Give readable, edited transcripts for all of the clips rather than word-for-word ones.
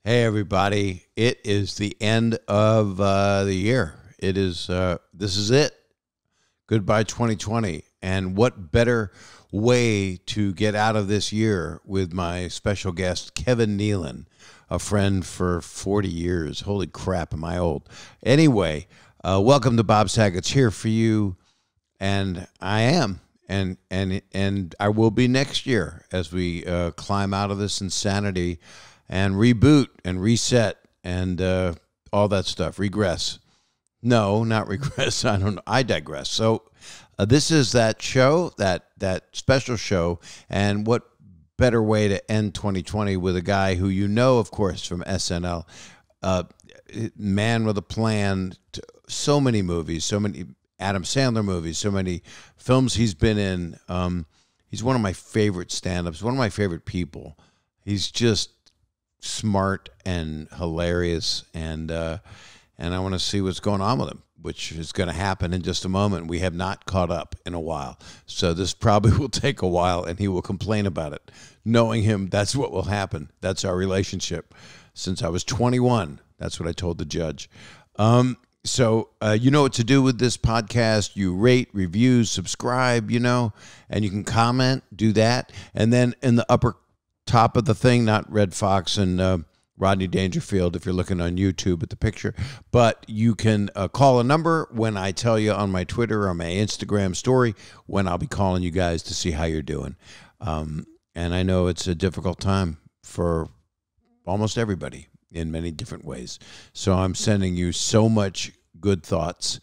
Hey, everybody. It is the end of the year. It is, this is it. Goodbye 2020. And what better way to get out of this year with my special guest, Kevin Nealon, a friend for 40 years. Holy crap, am I old. Anyway, welcome to Bob Saget's Here for You. And I am. And I will be next year as we climb out of this insanity and reboot and reset and all that stuff. Regress. No, not regress. I don't know. I digress. So this is that show, that special show. And what better way to end 2020 with a guy who you know, of course, from SNL. Man with a plan. So many movies, so many Adam Sandler movies, so many films he's been in. He's one of my favorite stand-ups, one of my favorite people. He's just smart and hilarious, and I want to see what's going on with him, which is going to happen in just a moment. We have not caught up in a while, so this probably will take a while, and he will complain about it. Knowing him, that's what will happen. That's our relationship. Since I was 21, that's what I told the judge. So you know what to do with this podcast. You rate, review, subscribe, and you can comment, do that. And then in the upper top of the thing, not Red Fox and Rodney Dangerfield if you're looking on YouTube at the picture, but you can call a number when I tell you on my Twitter or my Instagram story when I'll be calling you guys to see how you're doing. And I know it's a difficult time for almost everybody in many different ways. So I'm sending you so much good thoughts,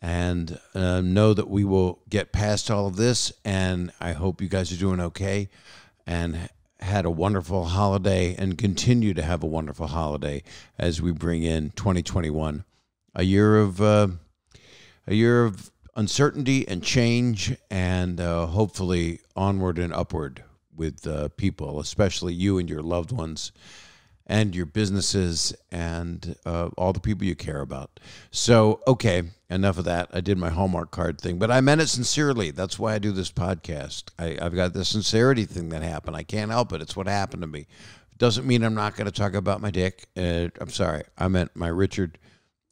and know that we will get past all of this, and I hope you guys are doing okay and had a wonderful holiday and continue to have a wonderful holiday as we bring in 2021, a year of uncertainty and change, and hopefully onward and upward with people, especially you and your loved ones and your businesses and all the people you care about. So, okay, enough of that. I did my Hallmark card thing, but I meant it sincerely. That's why I do this podcast. I've got this sincerity thing that happened. I can't help it. It's what happened to me. Doesn't mean I'm not going to talk about my dick. I'm sorry. I meant my Richard.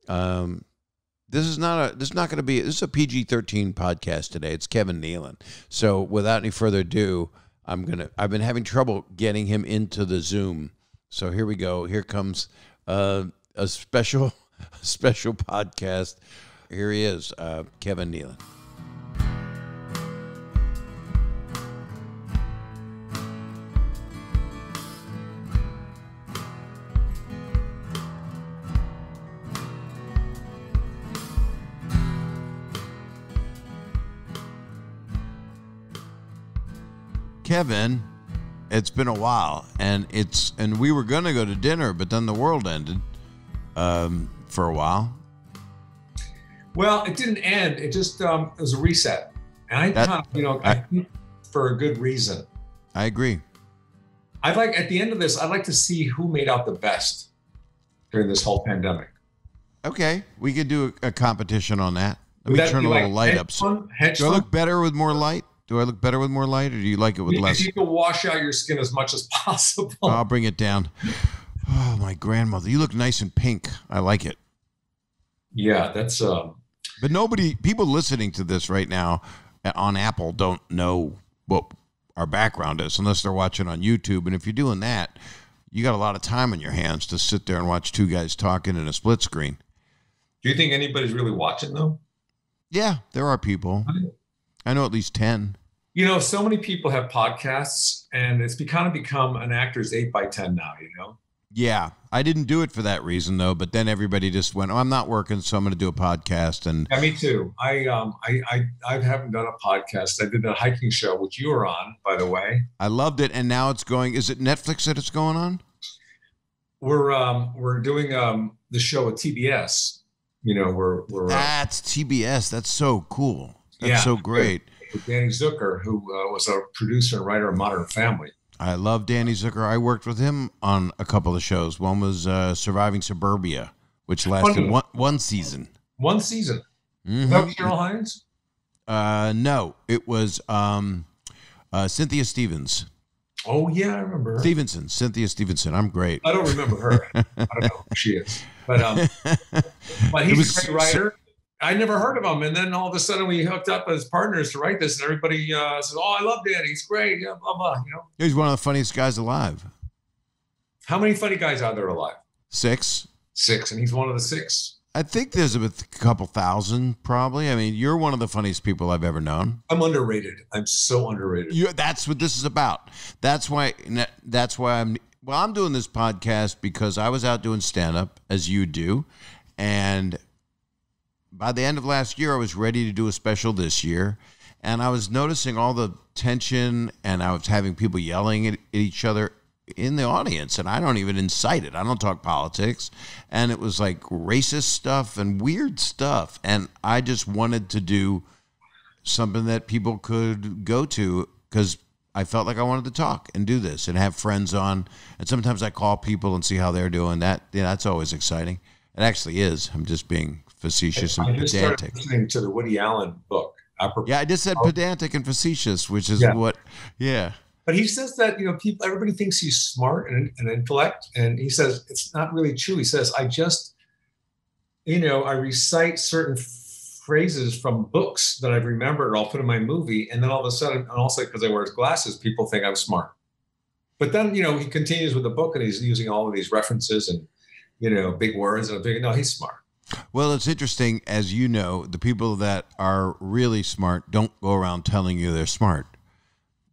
This is not going to be. This is a PG-13 podcast today. It's Kevin Nealon. So, without any further ado, I've been having trouble getting him into the Zoom. So here we go. Here comes a special podcast. Here he is, Kevin Nealon. Kevin, it's been a while, and we were going to go to dinner, but then the world ended for a while. Well, it didn't end. It just it was a reset, and I think for a good reason. I agree. At the end of this, I'd like to see who made out the best during this whole pandemic. Okay, we could do a competition on that. Let me turn a little light up. Do I look better with more light? Do I look better with more light, or do you like it with less? If you can wash out your skin as much as possible. I'll bring it down. Oh, my grandmother. You look nice and pink. I like it. Yeah, that's... But people listening to this right now on Apple don't know what our background is unless they're watching on YouTube. And if you're doing that, you got a lot of time on your hands to sit there and watch two guys talking in a split screen. Do you think anybody's really watching, though? Yeah, there are people. I know at least 10. So many people have podcasts, and it's kind of become an actor's 8x10 now, Yeah, I didn't do it for that reason, though. But then everybody just went, I'm not working, so I'm going to do a podcast. And yeah, me too. I haven't done a podcast. I did a hiking show, which you were on, by the way. I loved it, and now it's going. Is it Netflix that it's going on? We're doing the show at TBS. That's TBS. That's so cool. That's so great. With Danny Zucker, who was a producer and writer of Modern Family. I love Danny Zucker. I worked with him on a couple of shows. One was Surviving Suburbia, which lasted one season. One season? Mm-hmm. That was Cheryl Hines? No, it was Cynthia Stevens. Oh yeah, I remember her. Cynthia Stevenson. I'm great. I don't remember her. I don't know who she is, but he's a great writer. I never heard of him, and then all of a sudden we hooked up as partners to write this, and everybody says, "Oh, I love Danny. He's great." Yeah, blah blah. You know, he's one of the funniest guys alive. How many funny guys are there alive? 6. 6, and he's one of the 6. I think there's a couple thousand, probably. I mean, you're one of the funniest people I've ever known. I'm underrated. I'm so underrated. That's what this is about. That's why I'm doing this podcast, because I was out doing stand-up, as you do, and by the end of last year, I was ready to do a special this year, and I was noticing all the tension, and I was having people yelling at each other in the audience, and I don't even incite it. I don't talk politics, and it was like racist stuff and weird stuff, and I just wanted to do something that people could go to, because I felt like I wanted to talk and do this and have friends on, and sometimes I call people and see how they're doing. That's always exciting. It actually is. I'm just being facetious and pedantic. I just started listening to the Woody Allen book. Yeah, I just said pedantic and facetious, which is yeah. But he says that, everybody thinks he's smart and intellect, and he says it's not really true. He says, I just, I recite certain phrases from books that I've remembered, or I'll put in my movie, and then all of a sudden, and also because I wear his glasses, people think I'm smart. But then, he continues with the book, and he's using all of these references and, big words, and no, he's smart. Well, it's interesting, as you know, the people that are really smart don't go around telling you they're smart.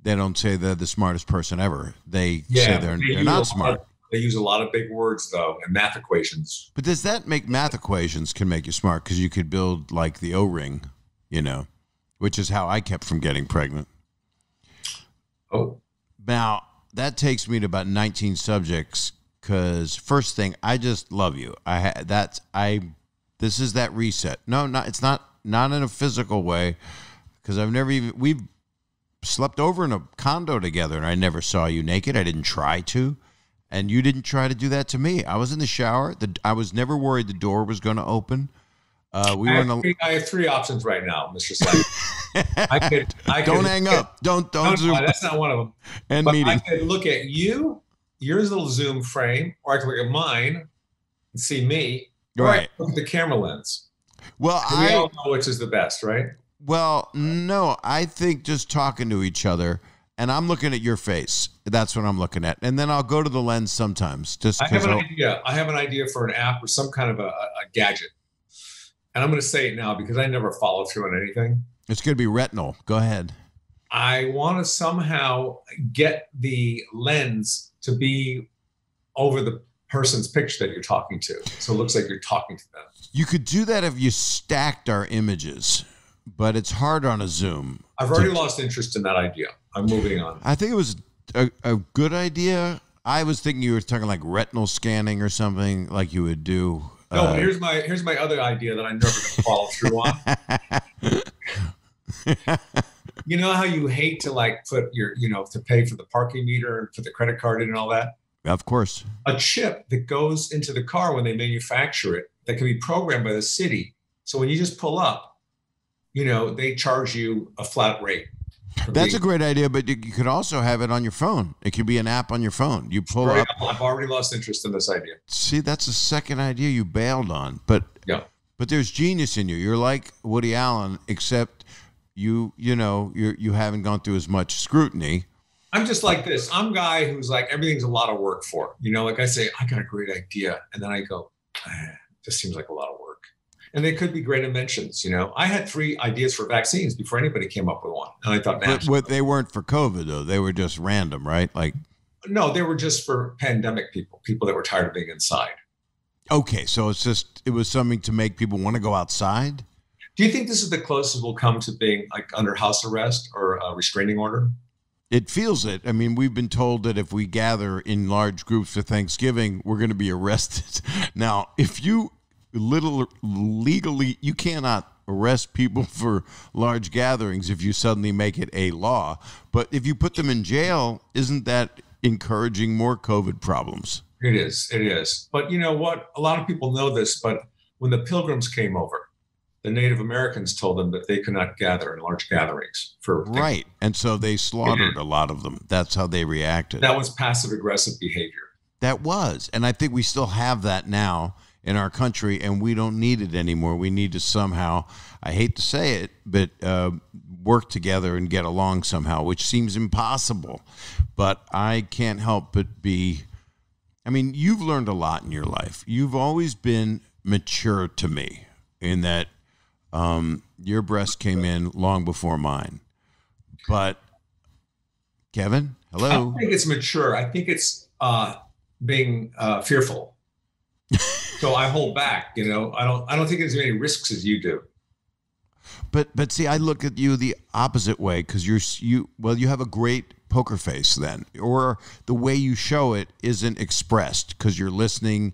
They don't say they're the smartest person ever. They say they're not smart. They use a lot of big words, though, and math equations. But does that make math equations can make you smart? Because you could build like the O-ring, which is how I kept from getting pregnant. Oh. Now, that takes me to about 19 subjects, because first thing, I just love you. This is that reset. No, it's not in a physical way, because we've slept over in a condo together, and I never saw you naked. I didn't try to, and you didn't try to do that to me. I was in the shower. I was never worried the door was going to open. I have 3 options right now, Mr. Slade. Don't hang up. Don't zoom. That's not one of them. But meeting. I could look at your little zoom frame, or I could look at mine and see me. Right. Look at the camera lens. Well, we all know which is the best, right? Well, no, I think just talking to each other, and I'm looking at your face. That's what I'm looking at. And then I'll go to the lens sometimes. I have an idea for an app or some kind of a gadget. And I'm going to say it now because I never follow through on anything. It's going to be retinal. Go ahead. I want to somehow get the lens to be over the person's picture that you're talking to. So it looks like you're talking to them. You could do that if you stacked our images, but it's hard on a Zoom. I've already lost interest in that idea. I'm moving on. I think it was a good idea. I was thinking you were talking like retinal scanning or something like you would do. No, but here's my other idea that I'm never going to follow through on. You know how you hate to put your, to pay for the parking meter and put the credit card in and all that? Of course. A chip that goes into the car when they manufacture it that can be programmed by the city. So when you just pull up, they charge you a flat rate. That's a great idea, but you could also have it on your phone. It could be an app on your phone. You pull up. I've already lost interest in this idea. See, that's the second idea you bailed on. But there's genius in you. You're like Woody Allen, except you haven't gone through as much scrutiny. I'm just like this. I'm a guy who's like, everything's a lot of work for. Like I say, I got a great idea. And then I go, this seems like a lot of work. And they could be great inventions. I had 3 ideas for vaccines before anybody came up with one. And I thought, but they weren't for COVID, though. They were just random, right? No, they were just for pandemic people that were tired of being inside. Okay, so it was something to make people want to go outside? Do you think this is the closest we'll come to being under house arrest or a restraining order? It feels it. I mean, we've been told that if we gather in large groups for Thanksgiving, we're going to be arrested. Now, if you legally, you cannot arrest people for large gatherings if you suddenly make it a law. But if you put them in jail, isn't that encouraging more COVID problems? It is. But you know what? A lot of people know this, but when the Pilgrims came over, the Native Americans told them that they could not gather in large gatherings for right. And so they slaughtered a lot of them. That's how they reacted. That was passive aggressive behavior. That was. And I think we still have that now in our country, and we don't need it anymore. We need to somehow, I hate to say it, but work together and get along somehow, which seems impossible. But I can't help but be, I mean, you've learned a lot in your life. You've always been mature to me in that your breast came in long before mine. But Kevin, hello. I don't think it's mature. I think it's being fearful. So I hold back, I don't think there's as many risks as you do. But see, I look at you the opposite way, because you have a great poker face then, or the way you show it isn't expressed because you're listening,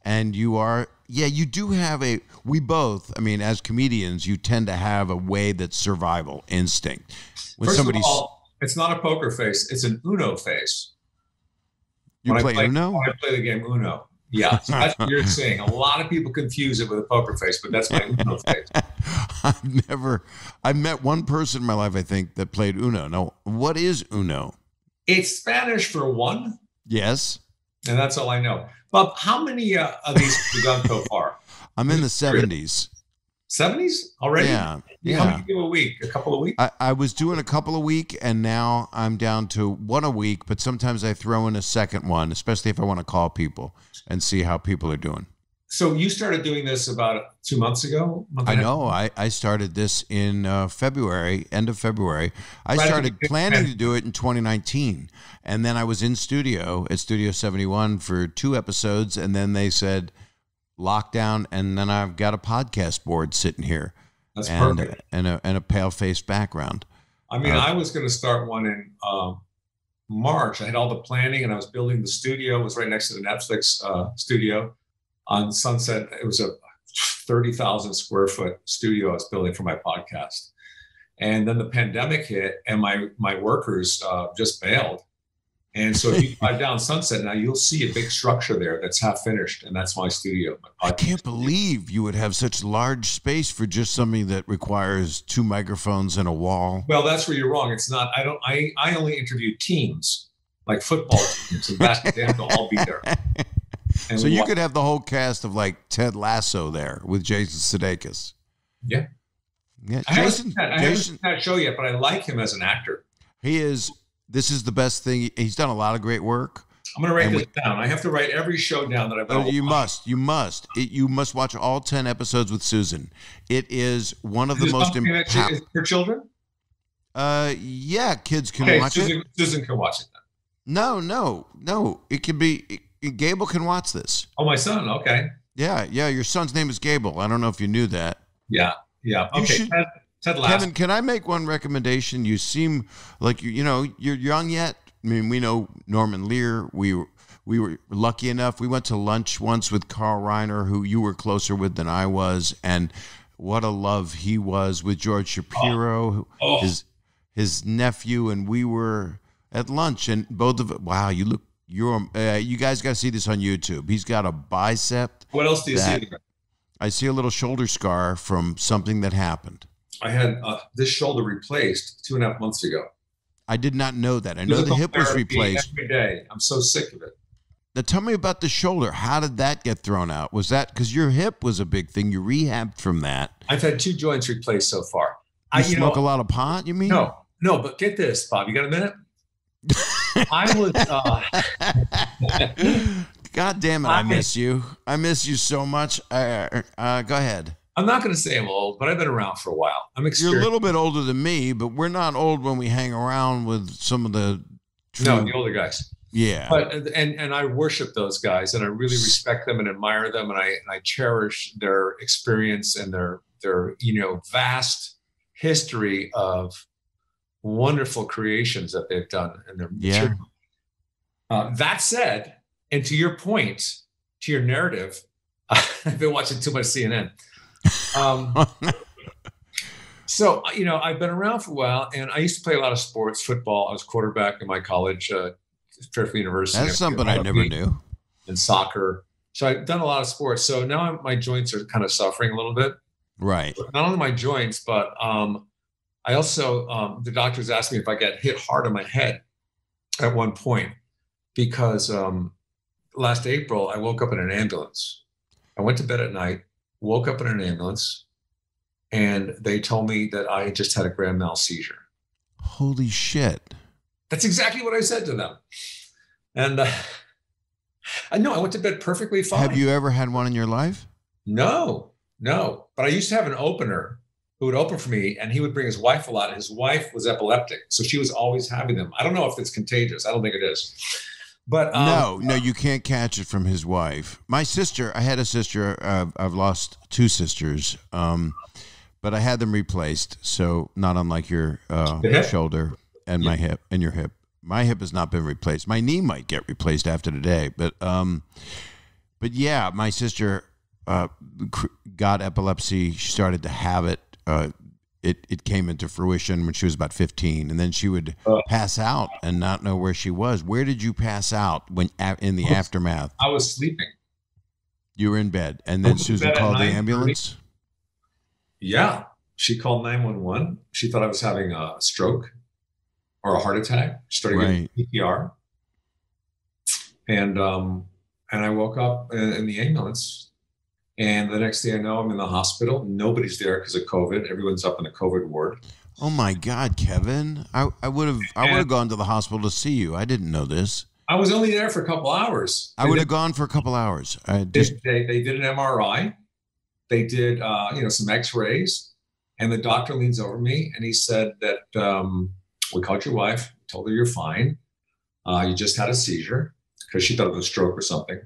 and you do have we both, I mean, as comedians, you tend to have a way that's survival instinct. When First of all, it's not a poker face, it's an Uno face. You play Uno? When I play the game Uno. Yeah, so that's what you're saying. A lot of people confuse it with a poker face, but that's my Uno face. I've met one person in my life, I think, that played Uno. Now, what is Uno? It's Spanish for one. Yes. And that's all I know. Bob, how many of these have you done so far? I'm in the 70s. 70s already? Yeah. How many do a week? A couple a week? I was doing a couple a week, and now I'm down to one a week, but sometimes I throw in a second one, especially if I want to call people and see how people are doing. So you started doing this about 2 months ago? I know. I started this in February, end of February. I started planning to do it in 2019, and then I was in studio at Studio 71 for 2 episodes, and then they said lockdown, and then I've got a podcast board sitting here. That's perfect. And a pale-faced background. I mean, I was going to start one in March. I had all the planning, and I was building the studio. It was right next to the Netflix studio on Sunset. It was a 30,000 square foot studio I was building for my podcast. And then the pandemic hit, and my workers just bailed. And so if you drive down Sunset now, you'll see a big structure there that's half finished, and that's my studio. I can't believe you would have such large space for just something that requires 2 microphones and a wall. Well, that's where you're wrong. It's not. I only interview teams, like football teams and basketball. They have to all be there. And so you could have the whole cast of like Ted Lasso there with Jason Sudeikis. Yeah. Yeah. I haven't seen that show yet, but I like him as an actor. He is. This is the best thing. He's done a lot of great work. I'm going to write this down. I have to write every show down that I've ever watched. You must watch all 10 episodes with Susan. It is one of the most important. For children? Yeah, kids can watch it. Susan can watch it then. No. It can be. Gable can watch this. Oh, my son. Okay. Yeah. Your son's name is Gable. I don't know if you knew that. Yeah. Okay. Kevin, can I make one recommendation? You seem like you're young yet. I mean, we know Norman Lear. We were lucky enough. We went to lunch once with Carl Reiner, who you were closer with than I was, and what a love he was with George Shapiro, his nephew, and we were at lunch, and both of it. Wow, you guys got to see this on YouTube. He's got a bicep. What else do you see there? I see a little shoulder scar from something that happened. I had this shoulder replaced 2.5 months ago. I did not know that. I know the hip was replaced. Every day. I'm so sick of it. Now tell me about the shoulder. How did that get thrown out? Was that because your hip was a big thing? You rehabbed from that. I've had 2 joints replaced so far. You smoke a lot of pot, you mean? No, but get this, Bob. You got a minute? I was... God damn it, I miss you. I miss you so much. Go ahead. I'm not going to say I'm old, but I've been around for a while. I'm experienced. You're a little bit older than me, but we're not old when we hang around with some of the... the older guys. Yeah. But and I worship those guys, and I really respect them and admire them, and I cherish their experience and their vast history of wonderful creations that they've done in their material. That said, and to your point, to your narrative, I've been watching too much CNN. So, I've been around for a while, and I used to play a lot of sports, football. I was quarterback in my college, Fairfield University. That's something I never knew. And soccer. So I've done a lot of sports. So now my joints are kind of suffering a little bit. Right. Not only my joints, but I also, the doctors asked me if I got hit hard on my head at one point because last April, I woke up in an ambulance. I went to bed at night, woke up in an ambulance, and they told me that I just had a grand mal seizure. Holy shit. That's exactly what I said to them. And I know I went to bed perfectly fine. Have you ever had one in your life? No. But I used to have an opener who would open for me, and he would bring his wife a lot. His wife was epileptic, so she was always having them. I don't know if it's contagious. I don't think it is. But no, you can't catch it from his wife. My sister, I had a sister. I've lost two sisters, but I had them replaced. So not unlike your shoulder and my hip and your hip. My hip has not been replaced. My knee might get replaced after today, but yeah, my sister got epilepsy. She started to have it. It came into fruition when she was about 15, and then she would pass out and not know where she was. Where did you pass out when in the aftermath? I was sleeping. You were in bed, and then Susan called the ambulance? Yeah. She called 911. She thought I was having a stroke or a heart attack. She started getting CPR. And I woke up in the ambulance. And the next thing I know, I'm in the hospital. Nobody's there because of COVID. Everyone's up in the COVID ward. Oh my God, Kevin! I would have gone to the hospital to see you. I didn't know this. I was only there for a couple hours. I would have gone for a couple hours. They did an MRI. They did some X-rays, and the doctor leans over me and he said that we called your wife, told her you're fine. You just had a seizure because she thought it was a stroke or something.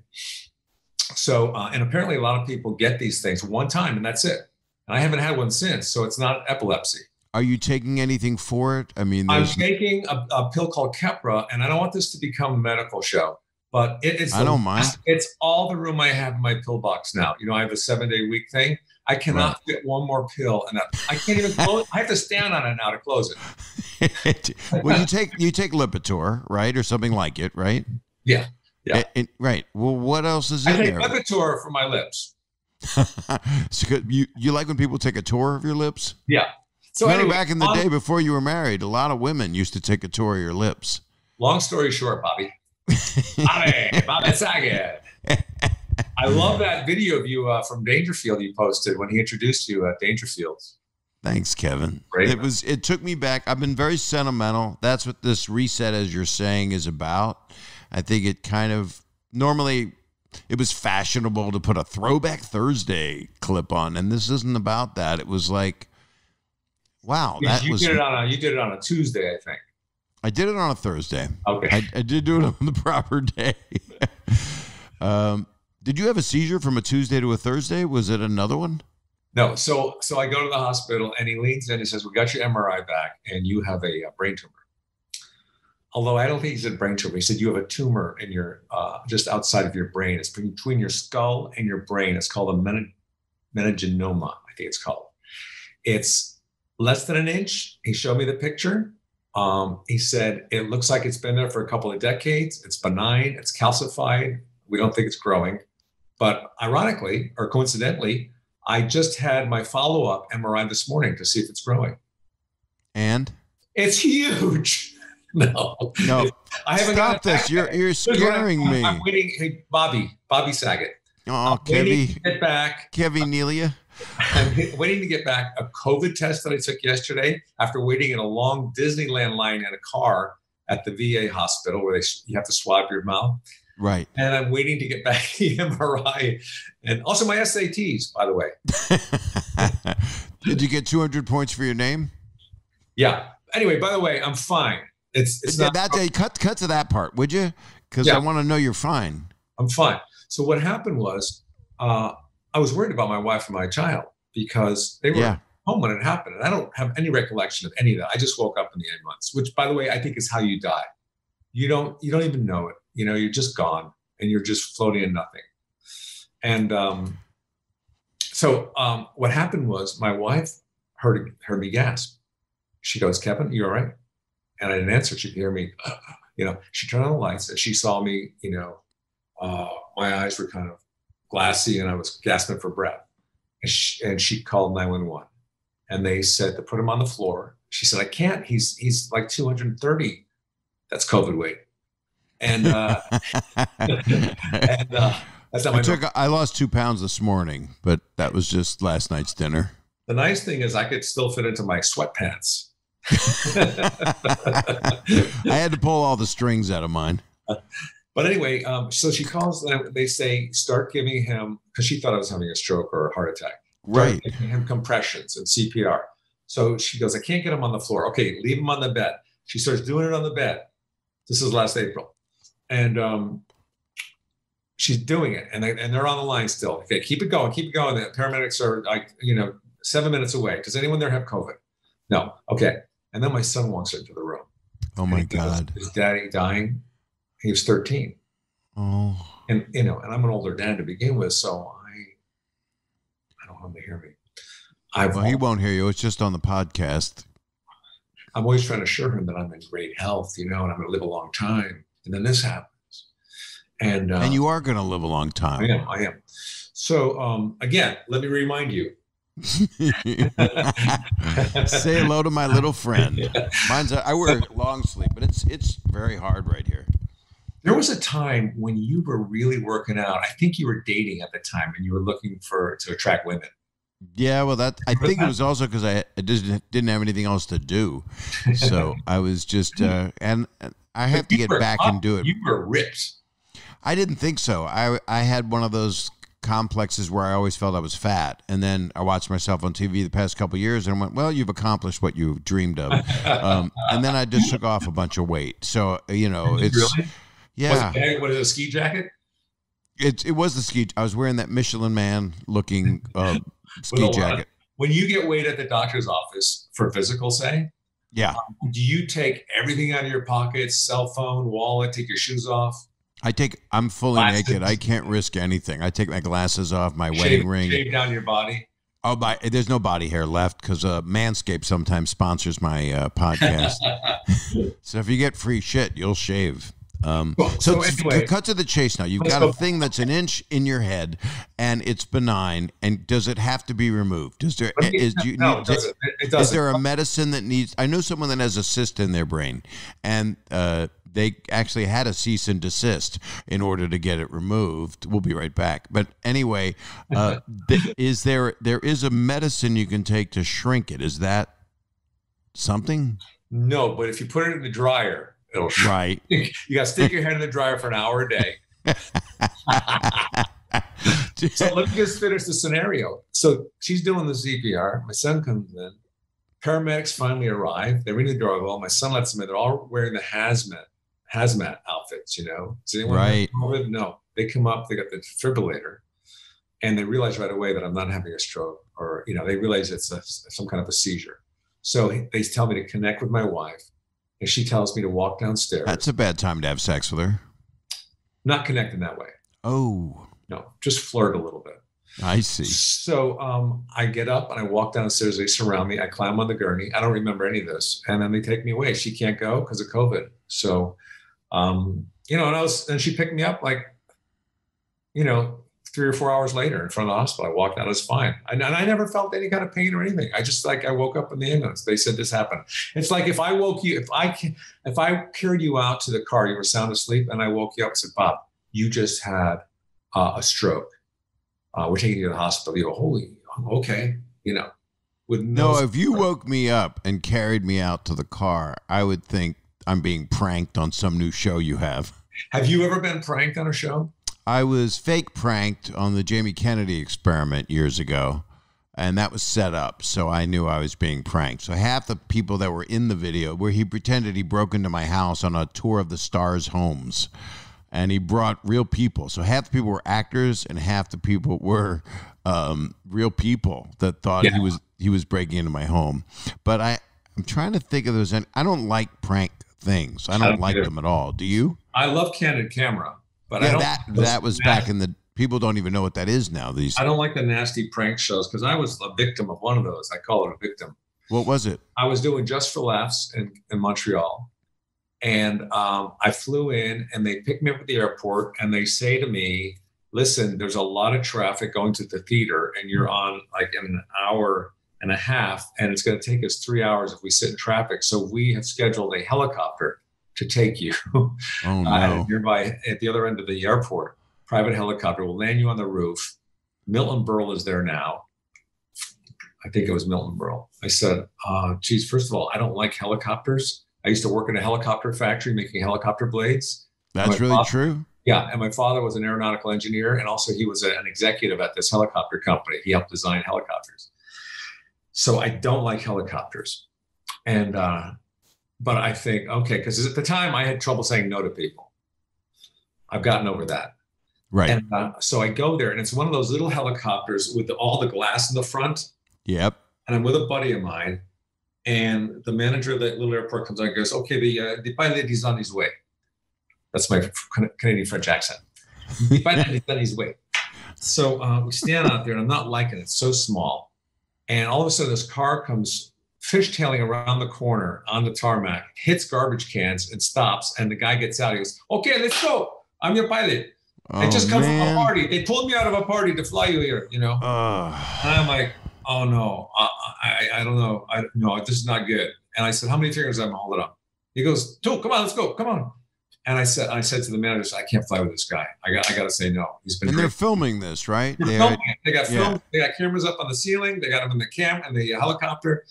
So, and apparently a lot of people get these things one time and that's it. And I haven't had one since, so it's not epilepsy. Are you taking anything for it? I mean, I'm taking a pill called Keppra, and I don't want this to become a medical show, but it's I don't mind. It's all the room I have in my pill box now. I have a 7-day week thing. I cannot fit one more pill, and I can't even close. I have to stand on it now to close it. Well, you take Lipitor, right, or something like it, right? Yeah. Yeah. Right. Well, what else is in there? I take Lipitor for my lips. So you like when people take a tour of your lips? Yeah. So remember back in the day before you were married, a lot of women used to take a tour of your lips. Long story short, Bobby. Bob Saget. I love that video of you from Dangerfield you posted when he introduced you at Dangerfield. Thanks, Kevin. Great. It took me back. I've been very sentimental. That's what this reset, as you're saying, is about. I think it kind of normally it was fashionable to put a Throwback Thursday clip on, and this isn't about that. It was like, wow, you did it on a Tuesday, I think. I did it on a Thursday. Okay, I did do it on the proper day. Did you have a seizure from a Tuesday to a Thursday? Was it another one? No. So I go to the hospital, and he leans in and says, "We got your MRI back, and you have a brain tumor." Although I don't think he said brain tumor. He said you have a tumor in your just outside of your brain. It's between your skull and your brain. It's called a meningioma, I think it's called. It's less than an inch. He showed me the picture. He said it looks like it's been there for a couple of decades. It's benign. It's calcified. We don't think it's growing. But ironically, or coincidentally, I just had my follow-up MRI this morning to see if it's growing. And? It's huge. No. I haven't got this. You're scaring me. I'm waiting. Hey, Bobby Saget. Oh, Kevin. Get back. Kevin Nealon. I'm waiting to get back a COVID test that I took yesterday after waiting in a long Disneyland line in a car at the VA hospital where you have to swab your mouth. Right. And I'm waiting to get back the MRI and also my SATs, by the way. Did you get 200 points for your name? Yeah. Anyway, by the way, I'm fine. It's not that day. Cut to that part, would you? Because I want to know you're fine. I'm fine. So what happened was, I was worried about my wife and my child because they were home when it happened, and I don't have any recollection of any of that. I just woke up in the ambulance, which, by the way, I think is how you die. You don't even know it. You're just gone, and you're just floating in nothing. And so what happened was, my wife heard me gasp. She goes, "Kevin, you all right?" And I didn't answer. She could hear me, she turned on the lights and she saw me, my eyes were kind of glassy and I was gasping for breath. and she called 911, and they said to put him on the floor. She said, I can't. He's like 230. That's COVID weight. And that's not I lost 2 pounds this morning, but that was just last night's dinner. The nice thing is I could still fit into my sweatpants. I had to pull all the strings out of mine. But anyway, so she calls them. They say, start giving him, because she thought I was having a stroke or a heart attack. Right. Start giving him compressions and CPR. So she goes, I can't get him on the floor. Okay, leave him on the bed. She starts doing it on the bed. This is last April. And she's doing it. And they're on the line still. Okay, keep it going. Keep it going. The paramedics are 7 minutes away. Does anyone there have COVID? No. Okay. And then my son walks into the room. Oh my God. His daddy dying. He was 13. Oh. And and I'm an older dad to begin with, so I don't want him to hear me. Well, he won't hear you. It's just on the podcast. I'm always trying to assure him that I'm in great health, and I'm going to live a long time. And then this happens. And you are going to live a long time. I am. So again, let me remind you. Say hello to my little friend. Yeah. I wear long sleeve, but it's very hard right here. There was a time when you were really working out. I think you were dating at the time, and you were looking to attract women. Yeah, well, I think it was also because I just didn't have anything else to do, so I was just and I have to get back and do it. You were ripped. I didn't think so. I had one of those complexes where I always felt I was fat, and then I watched myself on TV the past couple of years and I went, well, you've accomplished what you dreamed of. And then I just took off a bunch of weight. So it's really? Yeah. Was it a ski jacket? It was the ski. I was wearing that Michelin Man looking ski jacket. When you get weighed at the doctor's office for physical, say, yeah, do you take everything out of your pockets, cell phone, wallet, take your shoes off? I'm fully naked. I can't risk anything. I take my glasses off, my wedding ring. Shave down your body. Oh, there's no body hair left because Manscaped sometimes sponsors my podcast. So if you get free shit, you'll shave. So anyway, cut to the chase now. You've got a thing that's an inch in your head, and it's benign. And does it have to be removed? Is there a medicine that needs? I know someone that has a cyst in their brain, and they actually had a cease and desist in order to get it removed. We'll be right back. But anyway, there is a medicine you can take to shrink it. Is that something? No, but if you put it in the dryer, it'll shrink. Right. You got to stick your head in the dryer for an hour a day. So let me just finish the scenario. So she's doing the CPR. My son comes in. Paramedics finally arrive. They ring the doorbell. My son lets them in. They're all wearing the hazmat outfits, Does anyone right. have COVID? No. They come up, they got the defibrillator, and they realize right away that I'm not having a stroke, or, they realize it's some kind of a seizure. So they tell me to connect with my wife, and she tells me to walk downstairs. That's a bad time to have sex with her. Not connecting that way. Oh. No, just flirt a little bit. I see. So I get up and I walk downstairs. They surround me. I climb on the gurney. I don't remember any of this. And then they take me away. She can't go because of COVID. So, and she picked me up 3 or 4 hours later in front of the hospital. I walked out, it was fine. And I never felt any kind of pain or anything. I just I woke up in the ambulance. They said this happened. It's like if I woke you, if I carried you out to the car, you were sound asleep, and I woke you up and said, Bob, you just had a stroke. We're taking you to the hospital. You go, holy, okay. If you woke me up and carried me out to the car, I would think I'm being pranked on some new show you have. Have you ever been pranked on a show? I was fake pranked on the Jamie Kennedy experiment years ago, and that was set up, so I knew I was being pranked. So half the people that were in the video, where he pretended he broke into my house on a tour of the stars' homes, and he brought real people. So half the people were actors, and half the people were real people that thought he was breaking into my home. But I'm trying to think of those. I don't like prank things. I don't like them at all. Do you? I love candid camera. But that was back in the. People don't even know what that is now. I don't like the nasty prank shows because I was a victim of one of those. I call it a victim. What was it? I was doing Just for Laughs in Montreal, and I flew in, and they picked me up at the airport, and they say to me, listen, there's a lot of traffic going to the theater and you're on like in an hour and a half, and it's going to take us 3 hours if we sit in traffic. So we have scheduled a helicopter to take you nearby at the other end of the airport. Private helicopter will land you on the roof. Milton Berle is there now. I think it was Milton Berle. I said, geez, first of all, I don't like helicopters. I used to work in a helicopter factory making helicopter blades. That's really true. Yeah. And my father was an aeronautical engineer. And also he was an executive at this helicopter company. He helped design helicopters. So I don't like helicopters. And, but I think, okay, because at the time I had trouble saying no to people. I've gotten over that. Right. And so I go there, and it's one of those little helicopters with all the glass in the front. Yep. And I'm with a buddy of mine, and the manager of that little airport comes on and goes, okay, the pilot is on his way. That's my Canadian French accent. The pilot is on his way. So we stand out there, and I'm not liking it. It's so small. And all of a sudden, this car comes fishtailing around the corner on the tarmac, hits garbage cans, and stops. And the guy gets out. He goes, okay, let's go. I'm your pilot. I just come from a party. They pulled me out of a party to fly you here, you know? And I'm like, oh, no, I don't know. No, this is not good. And I said, how many fingers am I holding up? He goes, 2, come on, let's go, come on. And I said to the manager, I can't fly with this guy. I got to say no. He's been. And they're filming this, right? They're filming it. They got film. They got cameras up on the ceiling. They got him in the and the helicopter,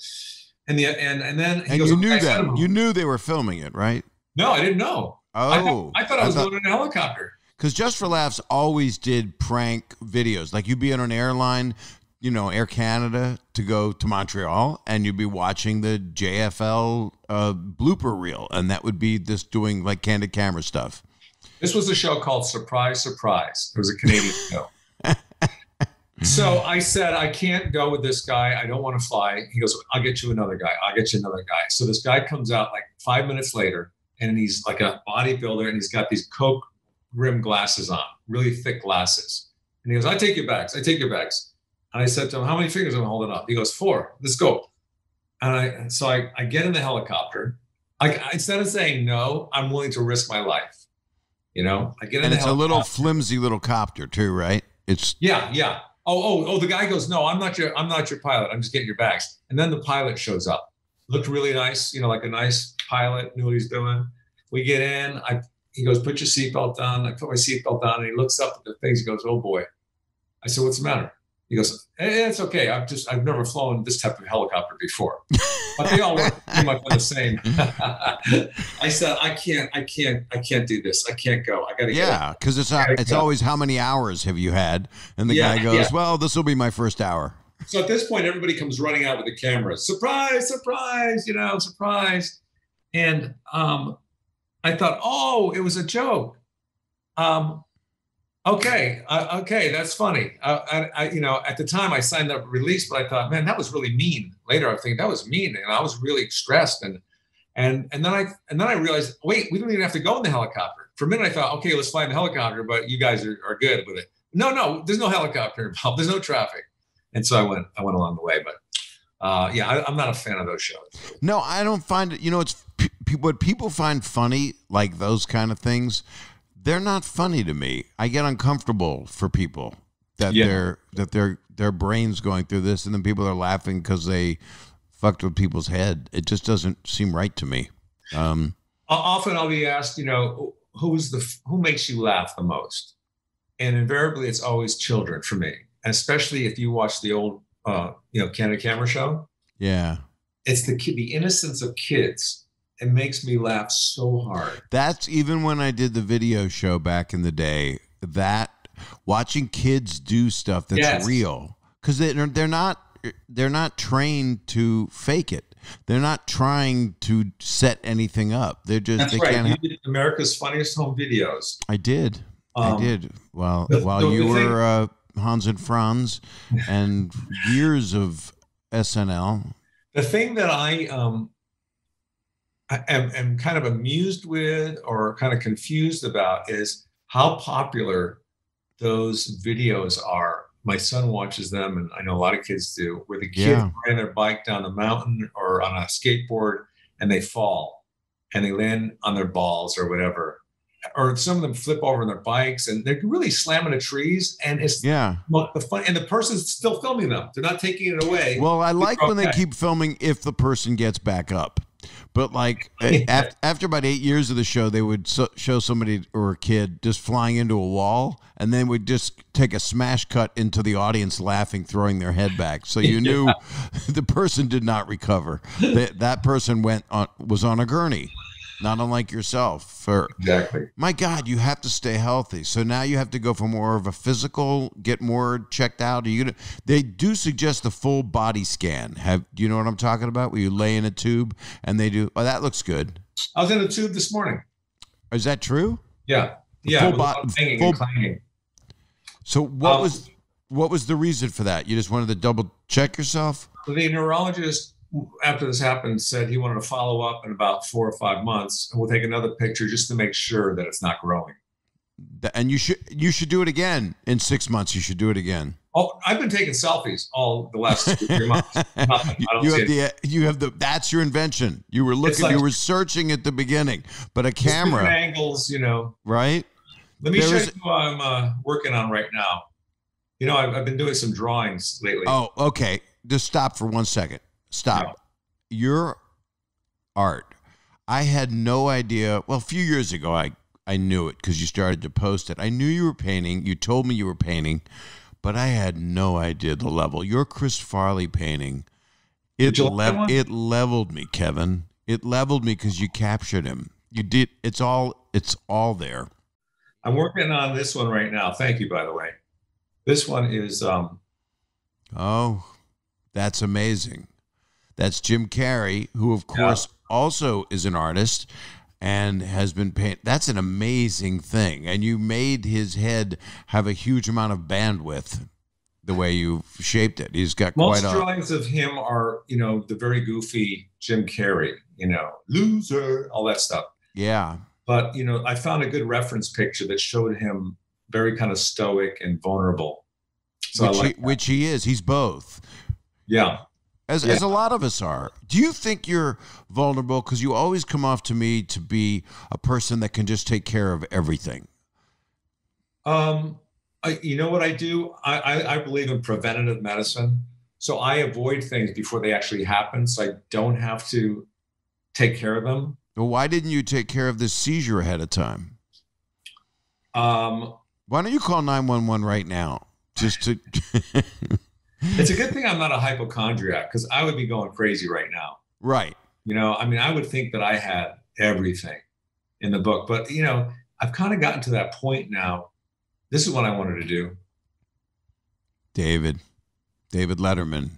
and then he goes, you knew that. You knew they were filming it, right? No, I didn't know. Oh, I thought I was going in a helicopter. Because Just for Laughs always did prank videos. Like you'd be on an airline, you know, Air Canada to go to Montreal, and you'd be watching the JFL blooper reel, and that would be this doing like candid camera stuff. This was a show called Surprise, Surprise. It was a Canadian show. So I said, I can't go with this guy. I don't want to fly. He goes, I'll get you another guy. I'll get you another guy. So this guy comes out like 5 minutes later, and he's like a bodybuilder, and he's got these Coke rim glasses on, really thick glasses. And he goes, I take your bags. I take your bags. And I said to him, how many fingers am I holding up? He goes, 4. Let's go. And so I get in the helicopter. Instead of saying no, I'm willing to risk my life. You know, I get in the helicopter. And it's a little flimsy little copter too, right? It's yeah. Oh, the guy goes, no, I'm not your pilot. I'm just getting your bags. And then the pilot shows up. Looked really nice, you know, like a nice pilot, knew what he's doing. We get in. He goes, put your seatbelt on. I put my seatbelt on, and he looks up at the things. He goes, oh boy. I said, what's the matter? He goes, it's okay. I've never flown this type of helicopter before, but they all work pretty much the same. I said, I can't do this. I can't go. I got to. Yeah, because it's always how many hours have you had? And the guy goes, well, this will be my first hour. So at this point, everybody comes running out with the camera. Surprise, surprise, you know, surprise. And I thought, oh, it was a joke. Okay, that's funny. You know, at the time I signed up release, but I thought, man, that was really mean. Later, I think that was mean, and I was really stressed. And then I realized, wait, we don't even have to go in the helicopter. For a minute, I thought, okay, let's fly in the helicopter, but you guys are good with it. No, there's no helicopter involved. There's no traffic. And so I went along the way, but I'm not a fan of those shows. No, I don't find it. You know, it's what people find funny, like those kind of things. They're not funny to me. I get uncomfortable for people that their brains going through this, and then people are laughing because they fucked with people's head. It just doesn't seem right to me. Often I'll be asked, you know, who makes you laugh the most? And invariably, it's always children for me, and especially if you watch the old, Candid Camera show. Yeah, it's the innocence of kids. It makes me laugh so hard. That's even when I did the video show back in the day. That watching kids do stuff that's real, because they're not trained to fake it. They're not trying to set anything up. They're just that's right. You did America's Funniest Home Videos. I did. While you were Hans and Franz, and years of SNL. The thing that I am kind of amused with or kind of confused about is how popular those videos are. My son watches them, and I know a lot of kids do, where the kids ride their bike down the mountain or on a skateboard, and they fall and they land on their balls or whatever. or some of them flip over on their bikes, and they're really slamming the trees. And it's the fun, and the person's still filming them. They're not taking it away. Well, I like when they keep filming if the person gets back up. But like after about 8 years of the show, they would show somebody or a kid just flying into a wall, and then would just take a smash cut into the audience laughing, throwing their head back. So you knew the person did not recover. That person was on a gurney, not unlike yourself. Exactly. My God, you have to stay healthy. So now you have to go for more of a physical, get more checked out. They do suggest the full body scan. Do you know what I'm talking about? Where you lay in a tube and they do. Oh, that looks good. I was in a tube this morning. Is that true? Yeah. Full banging and clanging. So what was the reason for that? You just wanted to double check yourself? The neurologist, after this happened, said he wanted to follow up in about 4 or 5 months, and we'll take another picture just to make sure that it's not growing. And you should do it again in 6 months. You should do it again. Oh, I've been taking selfies all the last 2 or 3 months. That's your invention. You were looking, you were searching at the beginning, but a camera angles, right? Let me show you what I'm working on right now. I've been doing some drawings lately. Oh, okay. Just stop for 1 second. Stop. Yeah. Your art. I had no idea. Well, a few years ago, I knew it because you started to post it. I knew you were painting. You told me you were painting, but I had no idea the level. Your Chris Farley painting, it leveled me, Kevin. It leveled me because you captured him. You did. It's all there. I'm working on this one right now. Thank you, by the way. This one is. Oh, that's amazing. That's Jim Carrey, who, of course, also is an artist and has been painted. That's an amazing thing. And you made his head have a huge amount of bandwidth the way you shaped it. He's got most drawings of him are, the very goofy Jim Carrey, loser, all that stuff. Yeah. But, I found a good reference picture that showed him very kind of stoic and vulnerable. So which he is. He's both. Yeah. As a lot of us are. Do you think you're vulnerable? Because you always come off to me to be a person that can just take care of everything. You know what I do? I believe in preventative medicine. So I avoid things before they actually happen, so I don't have to take care of them. Well, why didn't you take care of this seizure ahead of time? Why don't you call 911 right now? Just to... It's a good thing I'm not a hypochondriac, because I would be going crazy right now. Right. I would think that I had everything in the book, but I've kind of gotten to that point now. This is what I wanted to do. David Letterman.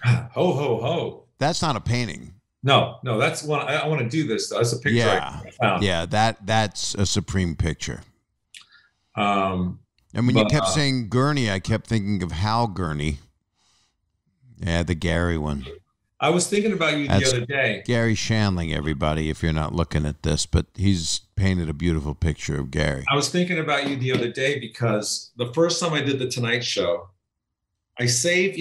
Ho, ho, ho. That's not a painting. No, that's one. I want to do this though. That's a picture I found. Yeah, that's a supreme picture. And when you kept saying Gurney, I kept thinking of Hal Gurney. Yeah, the Gary one. I was thinking about you the other day. Gary Shandling, everybody, if you're not looking at this, but he's painted a beautiful picture of Gary. I was thinking about you the other day because the first time I did the Tonight Show, I save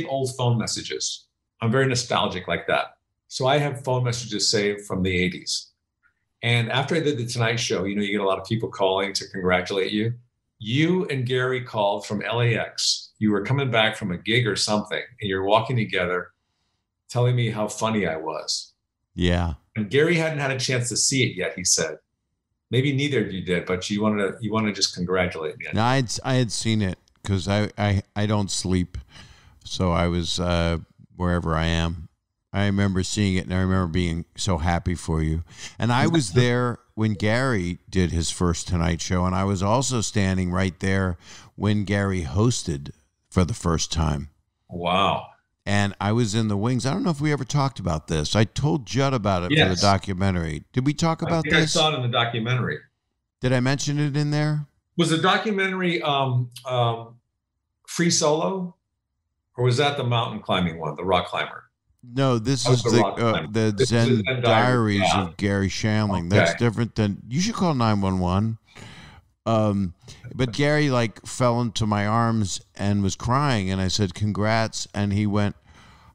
old phone messages. I'm very nostalgic like that. So I have phone messages saved from the 80s. And after I did the Tonight Show, you get a lot of people calling to congratulate you. You and Gary called from LAX. You were coming back from a gig or something, and you're walking together, telling me how funny I was. Yeah. And Gary hadn't had a chance to see it yet, he said. Maybe neither of you did, but you wanted to just congratulate me. No, I had seen it because I don't sleep. So I was wherever I am. I remember seeing it, and I remember being so happy for you. And I was there when Gary did his first Tonight Show, and I was also standing right there when Gary hosted for the first time. Wow. And I was in the wings. I don't know if we ever talked about this. I told Judd about it for the documentary. Did we talk about this? I saw it in the documentary. Did I mention it in there? Was the documentary Free Solo? Or was that the mountain climbing one, the rock climber? No, this is the Zen Diaries of Gary Shandling. Okay. That's different than... You should call 911. But Gary fell into my arms and was crying, and I said, congrats. And he went,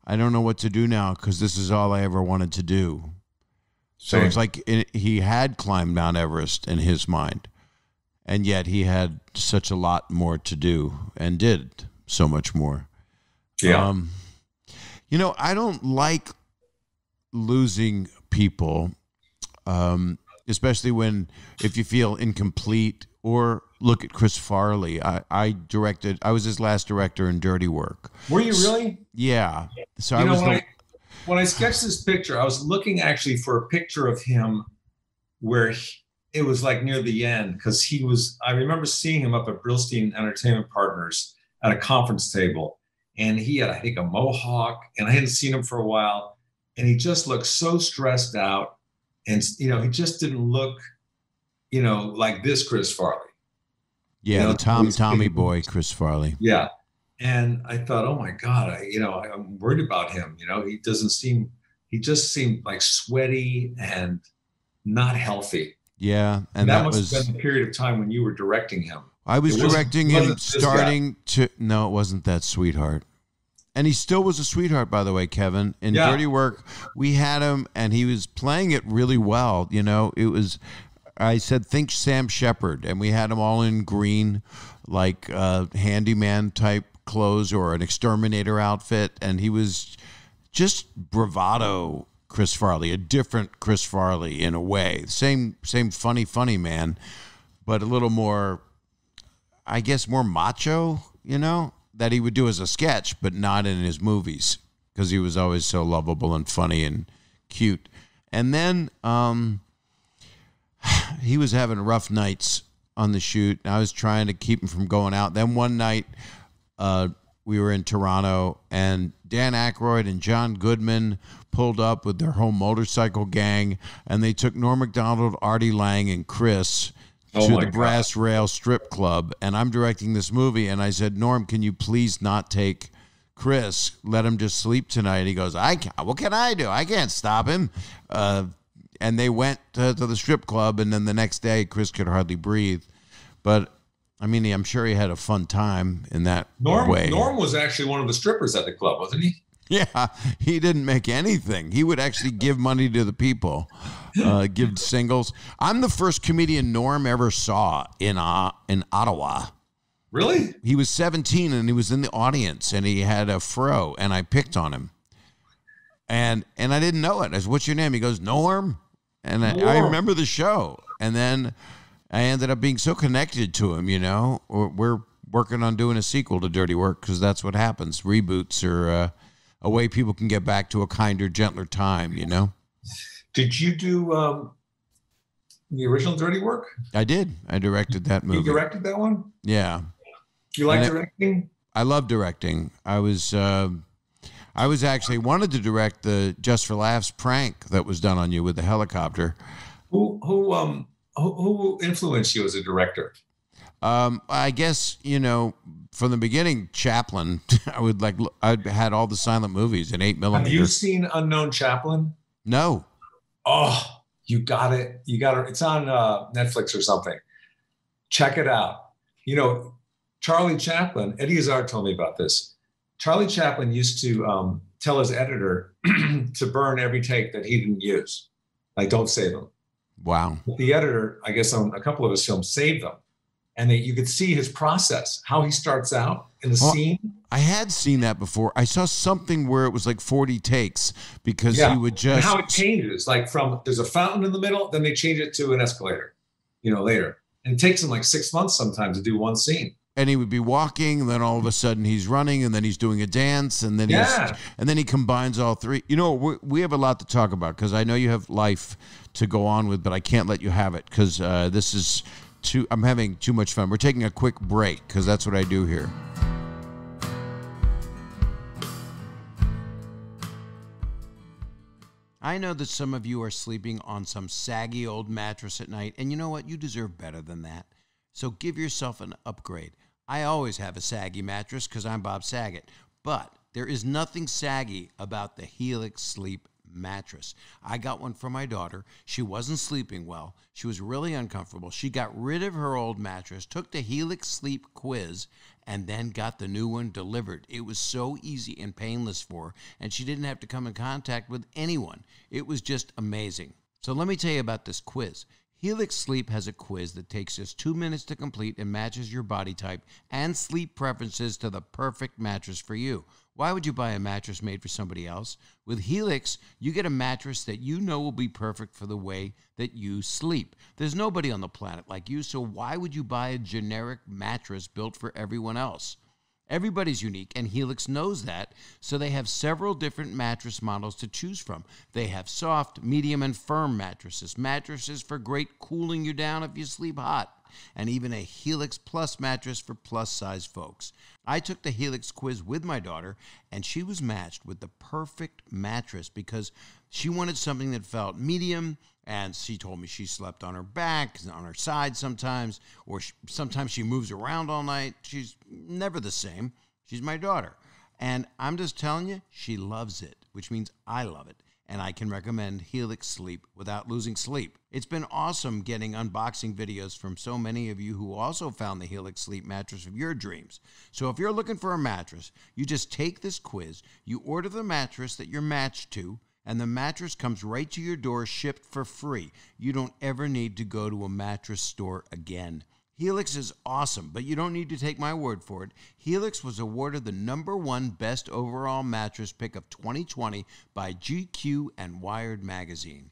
I don't know what to do now because this is all I ever wanted to do. So it's like he had climbed Mount Everest in his mind, and yet he had such a lot more to do and did so much more. Yeah. You know, I don't like losing people, especially if you feel incomplete. Or look at Chris Farley. I was his last director in Dirty Work. Were you really? Yeah. So when I sketched this picture, I was looking actually for a picture of him where it was like near the end, because I remember seeing him up at Brillstein Entertainment Partners at a conference table, and he had, I think, a mohawk, and I hadn't seen him for a while, and he just looked so stressed out, and he just didn't look, like this Chris Farley. Yeah, the Tommy boy, Chris Farley. Yeah. And I thought, oh my God, I'm worried about him. He just seemed like sweaty and not healthy. Yeah. And that must have been the period of time when you were directing him. I was directing him no, it wasn't that sweetheart. And he still was a sweetheart, by the way, Kevin. In Dirty Work, we had him and he was playing it really well. I said, think Sam Shepard, and we had him all in green, like handyman type clothes or an exterminator outfit, and he was just bravado Chris Farley, a different Chris Farley in a way. Same funny man, but a little more, I guess, more macho, that he would do as a sketch, but not in his movies, because he was always so lovable and funny and cute. And then he was having rough nights on the shoot, and I was trying to keep him from going out. Then one night, we were in Toronto, and Dan Aykroyd and John Goodman pulled up with their whole motorcycle gang, and they took Norm Macdonald, Artie Lang, and Chris to the Brass Rail Strip Club. And I'm directing this movie, and I said, Norm, can you please not take Chris? Let him just sleep tonight. He goes, what can I do? I can't stop him. And they went to the strip club, and then the next day, Chris could hardly breathe. But, I mean, I'm sure he had a fun time in that way. Norm was actually one of the strippers at the club, wasn't he? Yeah, he didn't make anything. He would actually give money to the people, give singles. I'm the first comedian Norm ever saw in Ottawa. Really? He was 17, and he was in the audience, and he had a fro, and I picked on him. And I didn't know it. I said, what's your name? He goes, Norm. And I remember the show. And then I ended up being so connected to him, We're working on doing a sequel to Dirty Work, because that's what happens. Reboots are a way people can get back to a kinder, gentler time, Did you do the original Dirty Work? I did. I directed that movie. You directed that one? Yeah. Do you like directing? I love directing. I was actually wanted to direct the Just for Laughs prank that was done on you with the helicopter. Who influenced you as a director? I guess, from the beginning, Chaplin. I had all the silent movies in 8mm. Have you seen Unknown Chaplin? No. Oh, you got it. It's on Netflix or something. Check it out. Charlie Chaplin, Eddie Izzard told me about this. Charlie Chaplin used to tell his editor to burn every take that he didn't use. Like, don't save them. Wow. But the editor, I guess on a couple of his films, saved them. And you could see his process, how he starts out in the scene. I had seen that before. I saw something where it was like 40 takes, because he would just... And how it changes, like there's a fountain in the middle, then they change it to an escalator, later. And it takes him like 6 months sometimes to do one scene. And he would be walking, and then all of a sudden he's running, and then he's doing a dance, and then he combines all three. We have a lot to talk about, because I know you have life to go on with, but I can't let you have it, because I'm having too much fun. We're taking a quick break, because that's what I do here. I know that some of you are sleeping on some saggy old mattress at night, and you know what? You deserve better than that. So give yourself an upgrade. I always have a saggy mattress because I'm Bob Saget, but there is nothing saggy about the Helix Sleep mattress. I got one for my daughter. She wasn't sleeping well. She was really uncomfortable. She got rid of her old mattress, took the Helix Sleep quiz, and then got the new one delivered. It was so easy and painless for her, and she didn't have to come in contact with anyone. It was just amazing. So let me tell you about this quiz. Helix Sleep has a quiz that takes just 2 minutes to complete and matches your body type and sleep preferences to the perfect mattress for you. Why would you buy a mattress made for somebody else? With Helix, you get a mattress that you know will be perfect for the way that you sleep. There's nobody on the planet like you, so why would you buy a generic mattress built for everyone else? Everybody's unique, and Helix knows that, so they have several different mattress models to choose from. They have soft, medium, and firm mattresses for great cooling you down if you sleep hot, and even a Helix Plus mattress for plus-size folks. I took the Helix quiz with my daughter, and she was matched with the perfect mattress because she wanted something that felt medium, and she told me she slept on her back, on her side sometimes, or sometimes she moves around all night. She's never the same. She's my daughter. And I'm just telling you, she loves it, which means I love it. And I can recommend Helix Sleep without losing sleep. It's been awesome getting unboxing videos from so many of you who also found the Helix Sleep mattress of your dreams. So if you're looking for a mattress, you just take this quiz, you order the mattress that you're matched to, and the mattress comes right to your door shipped for free. You don't ever need to go to a mattress store again. Helix is awesome, but you don't need to take my word for it. Helix was awarded the #1 best overall mattress pick of 2020 by GQ and Wired magazine.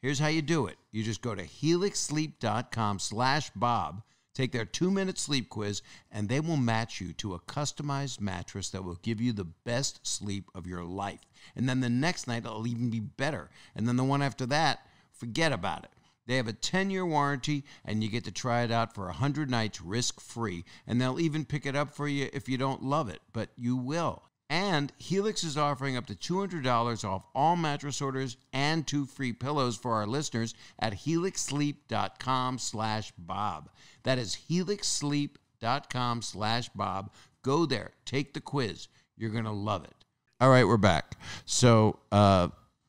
Here's how you do it. You just go to helixsleep.com/Bob, take their 2-minute sleep quiz, and they will match you to a customized mattress that will give you the best sleep of your life. And then the next night, it'll even be better. And then the one after that, forget about it. They have a 10-year warranty, and you get to try it out for 100 nights risk-free. And they'll even pick it up for you if you don't love it, but you will. And Helix is offering up to $200 off all mattress orders and 2 free pillows for our listeners at helixsleep.com/Bob. That is helixsleep.com/Bob. Go there. Take the quiz. You're going to love it. All right, we're back. So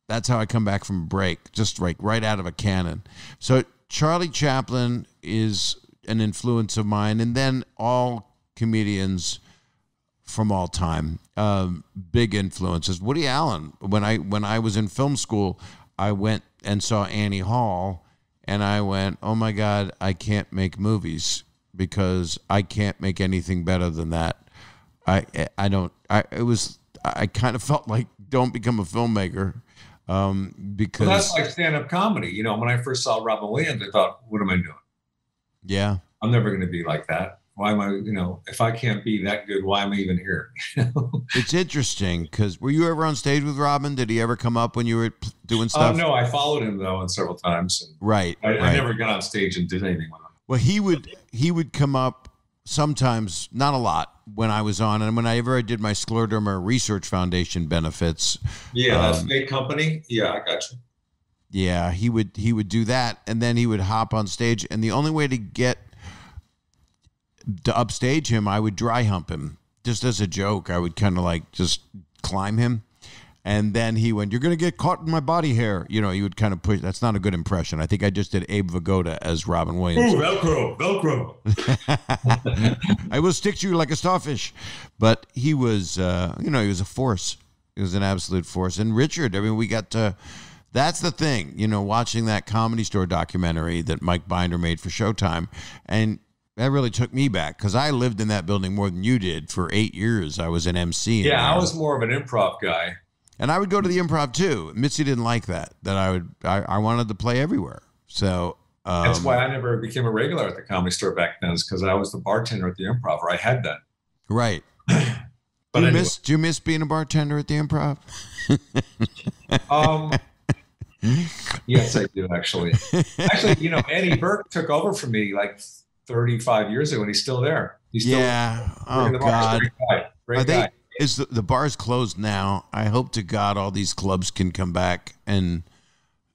that's how I come back from break, just like right out of a cannon. So Charlie Chaplin is an influence of mine, and then all comedians from all time, big influences. Woody Allen. When I was in film school, I went and saw Annie Hall, and I went, oh my God, I can't make movies because I can't make anything better than that. I kind of felt like, don't become a filmmaker, because that's like stand-up comedy. You know, when I first saw Robin Williams, I thought, what am I doing? Yeah, I'm never going to be like that. Why am I, if I can't be that good, why am I even here? It's interesting because were you ever on stage with Robin? Did he ever come up when you were doing stuff? No, I followed him though, and several times. And right. I never got on stage and did anything with him. Well, he would come up sometimes, not a lot, when I was on, and whenever I did my Scleroderma Research Foundation benefits. Yeah, that's big company. Yeah, I got you. Yeah, he would do that, and then he would hop on stage, and the only way to get to upstage him, I would dry hump him just as a joke. I would kind of like just climb him, and then he went, "You're gonna get caught in my body hair." You know, he would kind of push. That's not a good impression. I think I just did Abe Vigoda as Robin Williams. Ooh, Velcro. I will stick to you like a starfish. But he was, he was a force. He was an absolute force. And Richard, I mean, we got to. That's the thing, watching that Comedy Store documentary that Mike Binder made for Showtime, and that really took me back because I lived in that building more than you did for 8 years. I was an MC. Yeah, I was more of an improv guy. And I would go to the improv too. Mitzi didn't like that I wanted to play everywhere. So that's why I never became a regular at the Comedy Store back then, is because I was the bartender at the Improv, or I had that. Right. But do you miss being a bartender at the Improv? Yes, I do actually. Actually, Eddie Burke took over for me like 35 years ago, and he's still there. He's still Oh God. Great guy. Is the bar's closed now? I hope to God all these clubs can come back and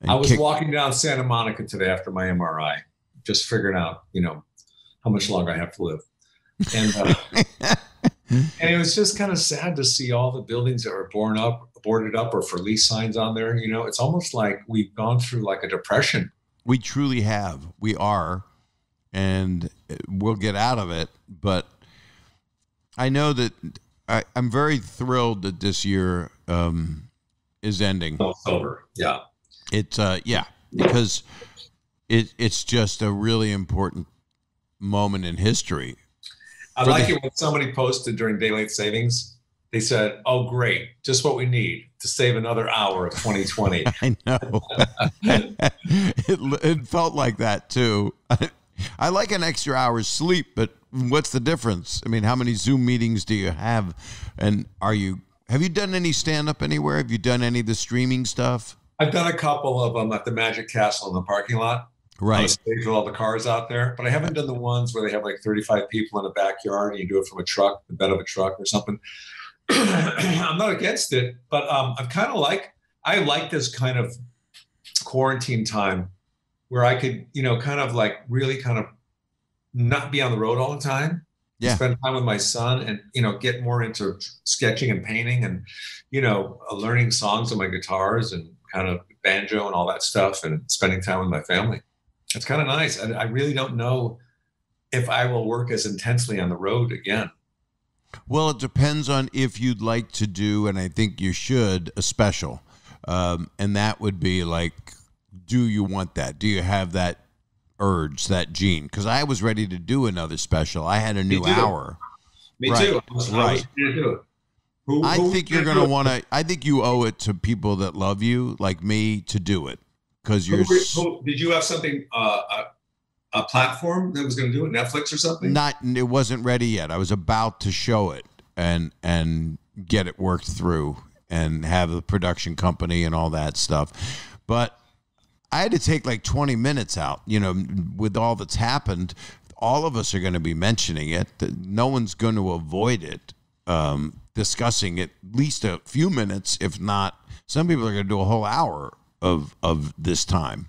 I was walking down Santa Monica today after my MRI, just figuring out, how much longer I have to live. And and it was just kind of sad to see all the buildings that were boarded up or for lease signs on there. It's almost like we've gone through like a depression. We truly have. We are, and we'll get out of it. But I know that I'm very thrilled that this year is ending. Oh, it's over. Yeah. It's because it's just a really important moment in history. I like it when somebody posted during daylight savings. They said, "Oh, great! Just what we need to save another hour of 2020." I know. It felt like that too. I like an extra hour's sleep, but what's the difference? I mean, how many Zoom meetings do you have? And have you done any stand-up anywhere? Have you done any of the streaming stuff? I've done a couple of them at the Magic Castle in the parking lot. Right. On the stage with all the cars out there. But I haven't done the ones where they have like 35 people in a backyard and you do it from a truck, the bed of a truck or something. I'm not against it, but I'm kind of I like this kind of quarantine time where I could, kind of like really kind of not be on the road all the time. Yeah. Spend time with my son and, get more into sketching and painting and, learning songs on my guitars and kind of banjo and all that stuff and spending time with my family. It's kind of nice. I really don't know if I will work as intensely on the road again. Well, it depends on if you'd like to do, and I think you should, a special. And that would be like, do you want that? Do you have that urge, that gene? Because I was ready to do another special. I had a new hour. Me too. I was ready to do it. I think you're going to want to, I think you owe it to people that love you, like me, to do it. Because you're. Did you have something, a platform that was going to do it, Netflix or something? It wasn't ready yet. I was about to show it and get it worked through and have the production company and all that stuff. But I had to take like 20 minutes out, with all that's happened. All of us are going to be mentioning it. No one's going to avoid it, discussing it at least a few minutes. If not, some people are going to do a whole hour of this time.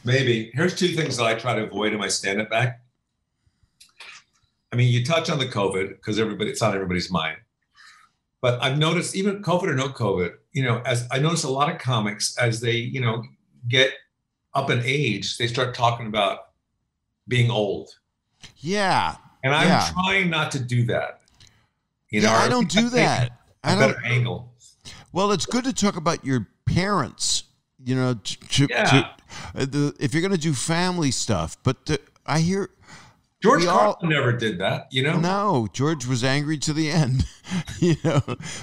Maybe. Here's two things that I try to avoid in my stand-up act. I mean, you touch on the COVID because it's on everybody's mind. But I've noticed, even COVID or no COVID, as I notice a lot of comics, as they, get up in age, they start talking about being old. Yeah. And I'm trying not to do that. I don't do that. I don't. Better angle. Well, it's good to talk about your parents. If you're going to do family stuff, but I hear George Carlin never did that, No, George was angry to the end,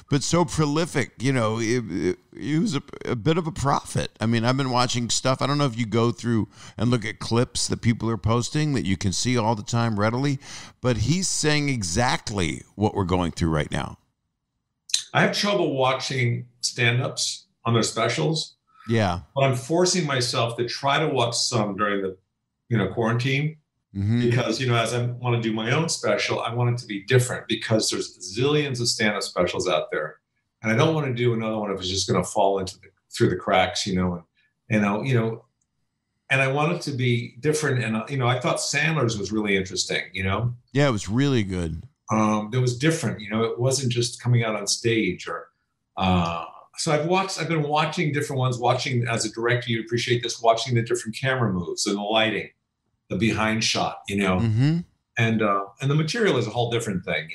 but so prolific, he was a bit of a prophet. I mean, I've been watching stuff. I don't know if you go through and look at clips that people are posting that you can see all the time readily, but he's saying exactly what we're going through right now. I have trouble watching stand-ups on their specials. Yeah. But I'm forcing myself to try to watch some during the, quarantine. Mm-hmm. Because, as I want to do my own special, I want it to be different because there's zillions of stand-up specials out there. And I don't want to do another one if it's just going to fall through the cracks, and I want it to be different. And, I thought Sandler's was really interesting, Yeah, it was really good. It was different, it wasn't just coming out on stage or, so I've been watching different ones, watching as a director, you appreciate this, watching the different camera moves and the lighting, the behind shot, mm-hmm. and the material is a whole different thing,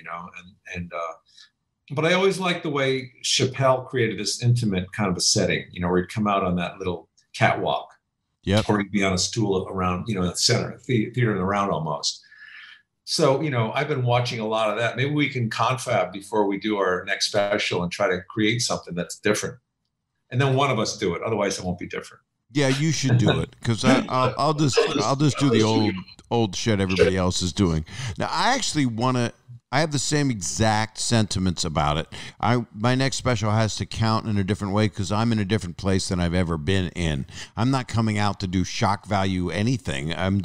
but I always liked the way Chappelle created this intimate kind of a setting, where he'd come out on that little catwalk, or he'd be on a stool around, in the center, theater in the round almost. So, I've been watching a lot of that. Maybe we can confab before we do our next special and try to create something that's different. And then one of us do it. Otherwise, it won't be different. Yeah, you should do it because I'll just do the old shit everybody else is doing. Now, I actually I have the same exact sentiments about it. My next special has to count in a different way because I'm in a different place than I've ever been in. I'm not coming out to do shock value anything. I'm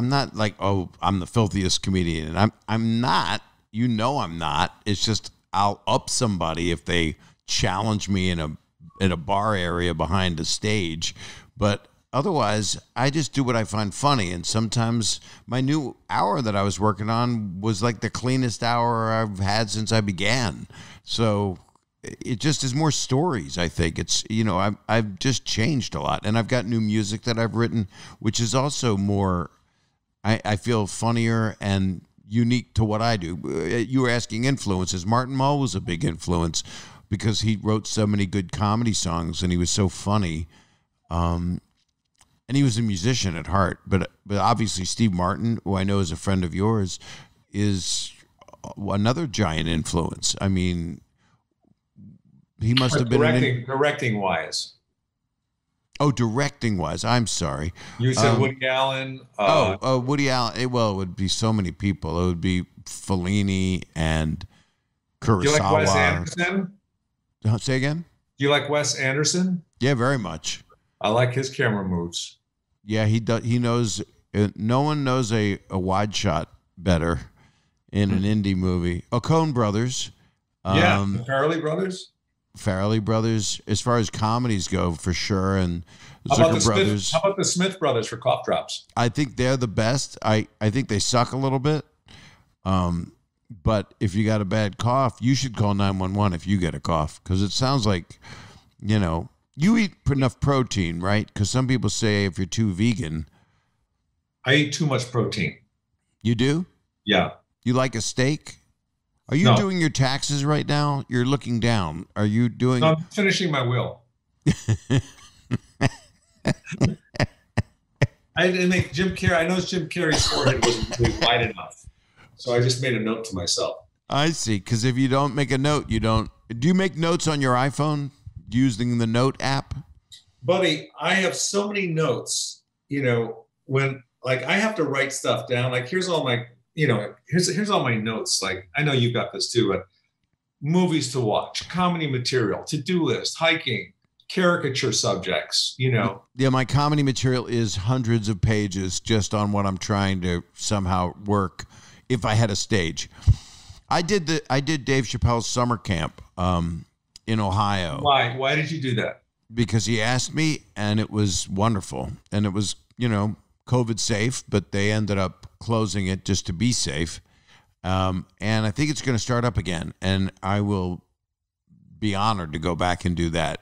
not like, oh, I'm the filthiest comedian. And I'm not. I'm not. It's just I'll up somebody if they challenge me in a bar area behind a stage. But otherwise, I just do what I find funny. And sometimes my new hour that I was working on was like the cleanest hour I've had since I began. So it just is more stories, I think. It's, I've just changed a lot. And I've got new music that I've written, which is also more... I feel funnier and unique to what I do. You were asking influences. Martin Mull was a big influence because he wrote so many good comedy songs and he was so funny. And he was a musician at heart, but obviously Steve Martin, who I know is a friend of yours, is another giant influence. I mean, he must have been directing wise. Oh, directing wise. I'm sorry. You said Woody Allen. Woody Allen. Well, it would be so many people. It would be Fellini and Kurosawa. Do you like Wes Anderson? Say again? Do you like Wes Anderson? Yeah, very much. I like his camera moves. Yeah, he does. He knows. No one knows a wide shot better in an indie movie. Coen Brothers. The Farley brothers. As far as comedies go, for sure, and Zucker brothers. How about the Smith brothers for cough drops? I think they're the best. I think they suck a little bit. But if you got a bad cough, you should call 911 if you get a cough, because it sounds like, you eat enough protein, right? Because some people say if you're too vegan. I eat too much protein. You do? Yeah. You like a steak? Are you doing your taxes right now? You're looking down. Are you doing? No, I'm finishing my will. I didn't make Jim Carrey. I noticed Jim Carrey's forehead wasn't really wide enough, so I just made a note to myself. I see. Because if you don't make a note, you don't. Do you make notes on your iPhone using the Note app? Buddy, I have so many notes. When I have to write stuff down. Like here's all my. Here's all my notes. Like, I know you've got this too, but movies to watch, comedy material, to-do list, hiking, caricature subjects, Yeah, my comedy material is hundreds of pages just on what I'm trying to somehow work if I had a stage. I did Dave Chappelle's summer camp in Ohio. Why? Why did you do that? Because he asked me, and it was wonderful. And it was, COVID safe, but they ended up closing it just to be safe. And I think it's going to start up again. And I will be honored to go back and do that.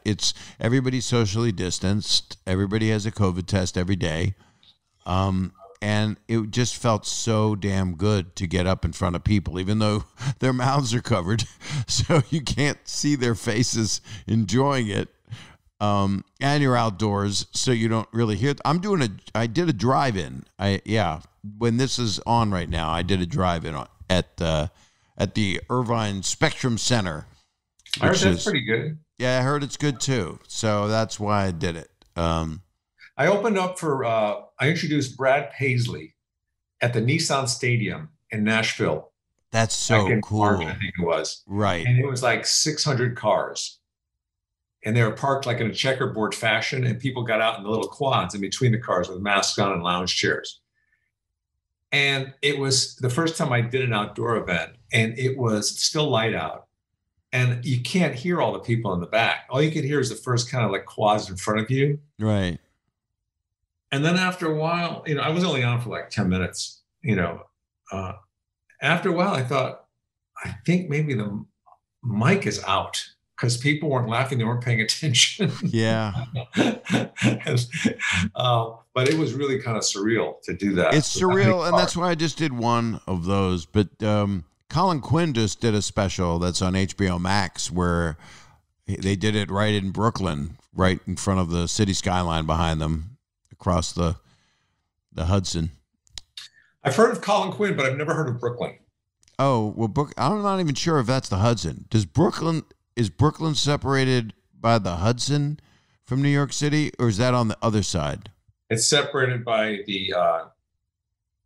Everybody's socially distanced. Everybody has a COVID test every day. And it just felt so damn good to get up in front of people, even though their mouths are covered. So you can't see their faces enjoying it. And you're outdoors, so you don't really hear. I did a drive-in. When this is on right now, I did a drive-in at the Irvine Spectrum Center. I heard that's pretty good. Yeah, I heard it's good too. So that's why I did it. I opened up for. I introduced Brad Paisley at the Nissan Stadium in Nashville. That's so cool. March, I think it was. Right. And it was like 600 cars. And they were parked like in a checkerboard fashion, and people got out in the little quads in between the cars with masks on and lounge chairs. And it was the first time I did an outdoor event, and it was still light out. And you can't hear all the people in the back. All you can hear is the first kind of like quads in front of you. Right. And then after a while, I was only on for like 10 minutes, after a while, I thought, I think maybe the mic is out. Because people weren't laughing, they weren't paying attention. Yeah. But it was really kind of surreal to do that. It's surreal, and that's why I just did one of those. But Colin Quinn just did a special that's on HBO Max where they did it right in Brooklyn, right in front of the city skyline behind them, across the Hudson. I've heard of Colin Quinn, but I've never heard of Brooklyn. Oh, well, I'm not even sure if that's the Hudson. Is Brooklyn separated by the Hudson from New York City, or is that on the other side? It's separated by the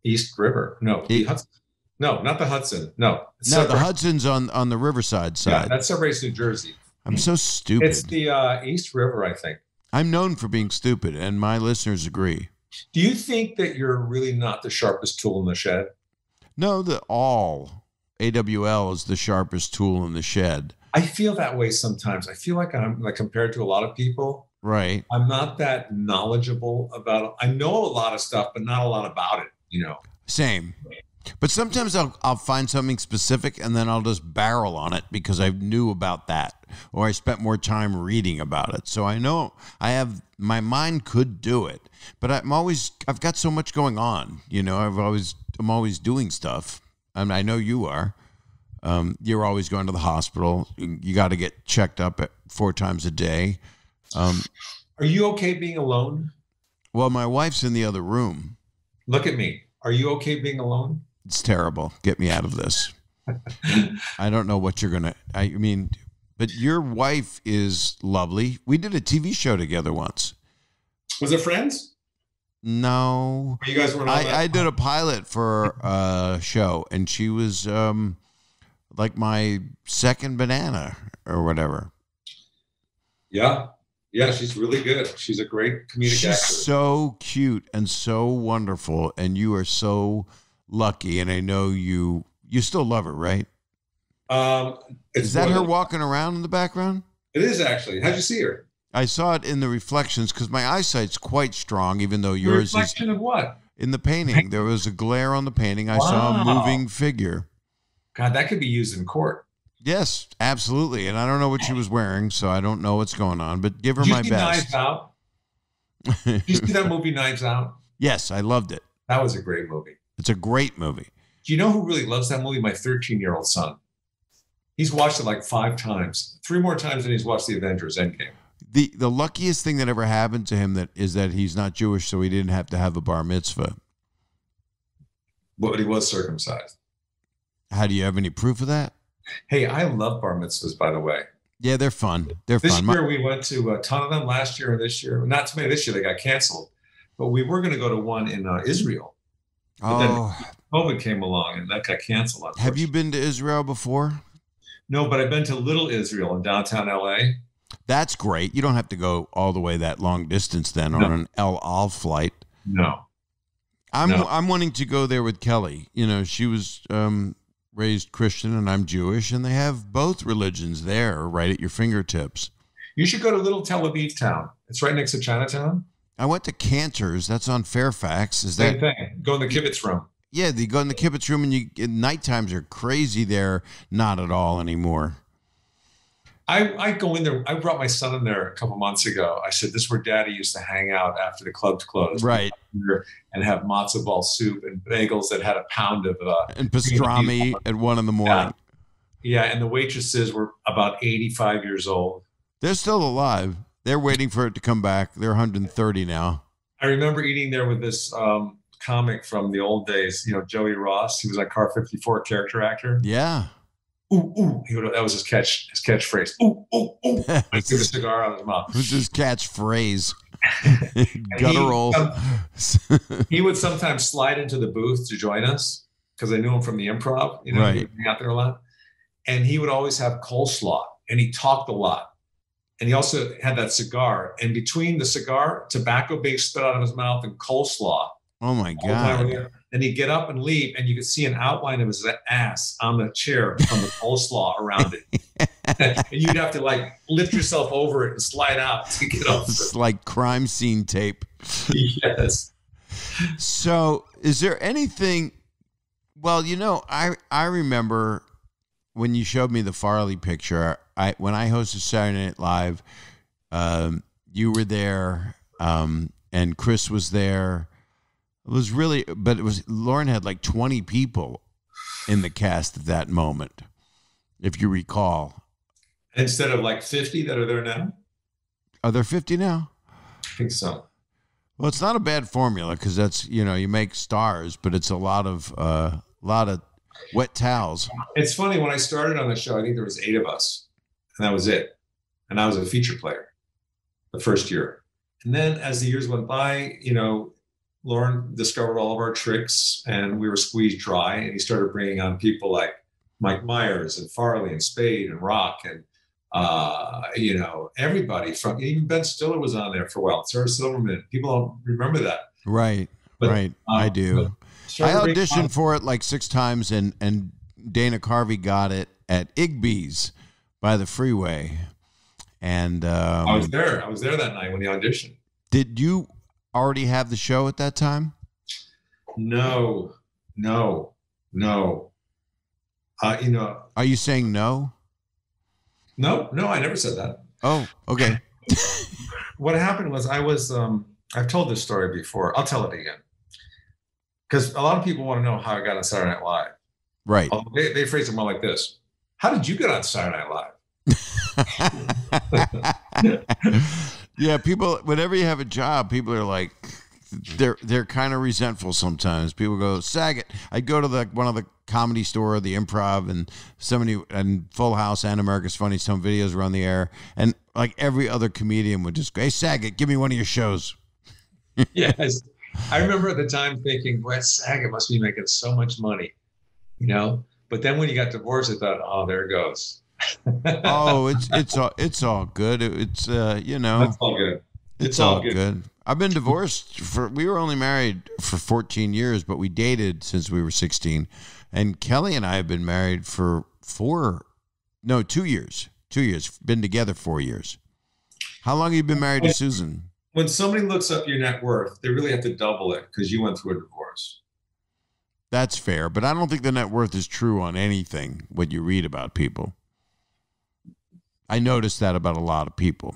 East River. No, the Hudson. No, not the Hudson. No. The Hudson's on the Riverside side. Yeah, that separates New Jersey. I'm so stupid. It's the East River, I think. I'm known for being stupid, and my listeners agree. Do you think that you're really not the sharpest tool in the shed? No, AWL is the sharpest tool in the shed. I feel that way sometimes. I feel like I'm compared to a lot of people. Right. I'm not that knowledgeable about it. I know a lot of stuff, but not a lot about it, Same. But sometimes I'll find something specific and then I'll just barrel on it because I knew about that or I spent more time reading about it. So I know my mind could do it, but I've got so much going on, I'm always doing stuff. And I know you are. You're always going to the hospital. You got to get checked up 4 times a day. Are you okay being alone? Well, my wife's in the other room. Look at me. Are you okay being alone? It's terrible. Get me out of this. I don't know what you're going to, I mean, but your wife is lovely. We did a TV show together once. Was it Friends? No. Or you guys weren't on that? I did a pilot for a show, and she was like my second banana or whatever. Yeah. Yeah, she's really good. She's a great comedic She's actor. so cute and so wonderful, and you are so lucky. And I know you still love her, right? Is that her walking around in the background? It is, actually. How'd you see her? I saw it in the reflections because my eyesight's quite strong, even though The yours reflection of what? in the painting. There was a glare on the painting. I saw a moving figure. God, that could be used in court. Yes, absolutely. And I don't know what she was wearing, so I don't know what's going on, but give her Did you my see best. Knives Out? Did you see that movie, Knives Out? Yes, I loved it. That was a great movie. It's a great movie. Do you know who really loves that movie? My 13-year-old son. He's watched it like 5 times, 3 more times than he's watched the Avengers Endgame. The luckiest thing that ever happened to him is that he's not Jewish, so he didn't have to have a bar mitzvah. But he was circumcised. How do you have any proof of that? Hey, I love bar mitzvahs, by the way. Yeah, they're fun. They're This fun. year we went to a ton of them. Last year and this year, not too many this year. They got canceled. But we were going to go to one in Israel. But then COVID came along and that got canceled. Have you been to Israel before? No, but I've been to Little Israel in downtown LA. That's great. You don't have to go all the way that long distance then on an El Al flight. No. I'm wanting to go there with Kelly. You know, she was raised Christian and I'm Jewish, and they have both religions there right at your fingertips. You should go to Little Tel Aviv town. It's right next to Chinatown. I went to Cantor's. That's on Fairfax. Same thing. Go in the kibbutz room. Yeah, you go in the kibbutz room, and night times are crazy there. Not at all anymore. I go in there. I brought my son in there a couple months ago. I said, this is where Daddy used to hang out after the club's closed. Right. And have matzo ball soup and bagels that had a pound of... and pastrami at 1 a.m. Yeah, and the waitresses were about 85 years old. They're still alive. They're waiting for it to come back. They're 130 now. I remember eating there with this comic from the old days, you know, Joey Ross. He was like Car 54 character actor. Yeah. Ooh, ooh. That was his catchphrase. Ooh, ooh, ooh. I took a cigar out of his mouth. Who's his catchphrase? Guttural. He would sometimes slide into the booth to join us because I knew him from the improv. You know, right. He would hang out there a lot. And he would always have coleslaw, and he talked a lot. And he also had that cigar. And between the cigar, tobacco being spit out of his mouth, and coleslaw. Oh, my God. And he'd get up and leave, and you could see an outline of his ass on the chair from the coleslaw around it. And you'd have to like lift yourself over it and slide out to get off. It's like crime scene tape. Yes. So is there anything, well, you know, I remember when you showed me the Farley picture, when I hosted Saturday Night Live, you were there, and Chris was there. It was really, but Lauren had like 20 people in the cast at that moment, if you recall. Instead of like 50 that are there now? Are there 50 now? I think so. Well, it's not a bad formula because that's, you know, you make stars, but it's a lot of wet towels. It's funny, when I started on the show, I think there was 8 of us, and that was it. And I was a feature player the first year. And then as the years went by, you know, Lauren discovered all of our tricks, and we were squeezed dry, and he started bringing on people like Mike Myers and Farley and Spade and Rock and, you know, everybody from, even Ben Stiller was on there for a while. Sarah Silverman. People don't remember that. Right. But, right. I do. I auditioned for it like 6 times, and Dana Carvey got it at Igby's by the freeway. And I was there. I was there that night when he auditioned. Did you already have the show at that time? No. You know. Are you saying no? No, I never said that. Oh, okay. What happened was I've told this story before. I'll tell it again. Because a lot of people want to know how I got on Saturday Night Live. Right. They phrase it more like this. How did you get on Saturday Night Live? Yeah, people, whenever you have a job, people are like, they're kind of resentful sometimes. People go, Saget. I'd go to one of the comedy store, the Improv, and somebody, and Full House and America's Funniest Home Videos were on the air, and like every other comedian would just go, hey, Saget, give me one of your shows. Yes. I remember at the time thinking, boy, Saget must be making so much money, you know? But then when you got divorced, I thought, oh, there it goes. Oh, it's all good. It's you know, that's all good. It's all good. I've been divorced we were only married for 14 years, but we dated since we were 16. And Kelly and I have been married for 2 years. 2 years. Been together 4 years. How long have you been married to Susan? When somebody looks up your net worth, they really have to double it because you went through a divorce. That's fair, but I don't think the net worth is true on anything when you read about people. I noticed that about a lot of people.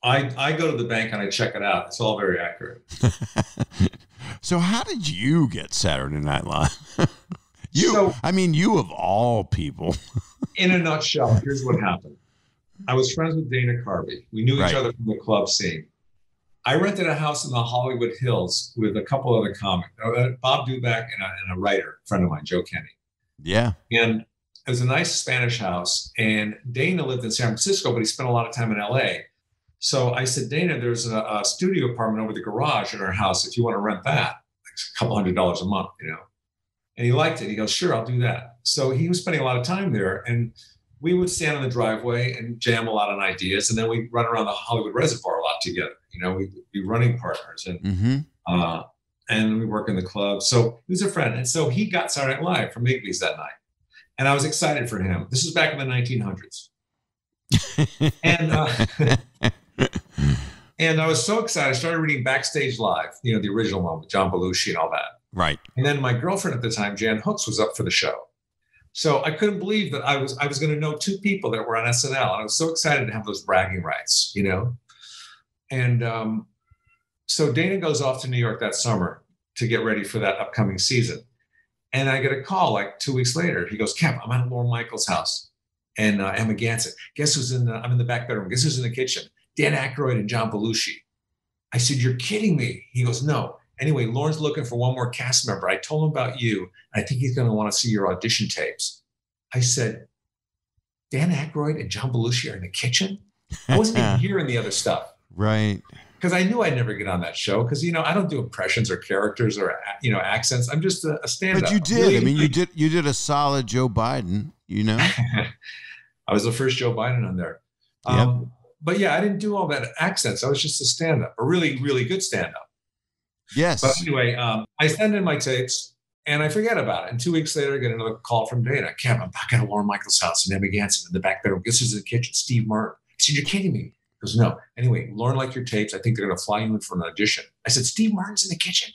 I go to the bank and I check it out. It's all very accurate. So how did you get Saturday Night Live? You of all people. In a nutshell, here's what happened. I was friends with Dana Carvey. We knew each other from the club scene. I rented a house in the Hollywood Hills with a couple other comics, Bob Duback and a writer, friend of mine, Joe Kenny. Yeah. And it was a nice Spanish house. And Dana lived in San Francisco, but he spent a lot of time in LA. So I said, Dana, there's a studio apartment over the garage in our house. If you want to rent that, it's a couple $100 a month, you know. And he liked it. He goes, sure, I'll do that. So he was spending a lot of time there. And we would stand on the driveway and jam a lot on ideas. And then we'd run around the Hollywood Reservoir a lot together. You know, we'd be running partners and we work in the club. So he was a friend. And so he got Saturday Night Live from Migby's that night. And I was excited for him. This was back in the 1900s. And I was so excited. I started reading Backstage Live, you know, the original one with John Belushi and all that. Right. And then my girlfriend at the time, Jan Hooks, was up for the show. So I couldn't believe that I was going to know two people that were on SNL. And I was so excited to have those bragging rights, you know. And so Dana goes off to New York that summer to get ready for that upcoming season. And I get a call like 2 weeks later. He goes, Kev, I'm at Lorne Michaels' house. And Emma Gansett, guess who's I'm in the back bedroom. Guess who's in the kitchen? Dan Aykroyd and John Belushi. I said, you're kidding me. He goes, no. Anyway, Lorne's looking for one more cast member. I told him about you. And I think he's going to want to see your audition tapes. I said, Dan Aykroyd and John Belushi are in the kitchen? I wasn't even hearing the other stuff. Right. Because I knew I'd never get on that show. Because, you know, I don't do impressions or characters or, you know, accents. I'm just a stand-up. But you did. Really, I mean, you did a solid Joe Biden, you know? I was the first Joe Biden on there. Yep. But yeah, I didn't do all that accents. I was just a stand-up, a really, really good stand-up. Yes. But anyway, I send in my tapes and I forget about it. And 2 weeks later, I get another call from Dana. Kev, I'm back at Lorne Michaels' house and Emma Gansett in the back bedroom. Guess who's in the kitchen? Steve Martin. I said, you're kidding me. He goes, no. Anyway, Lorne liked your tapes. I think they're going to fly you in for an audition. I said, Steve Martin's in the kitchen.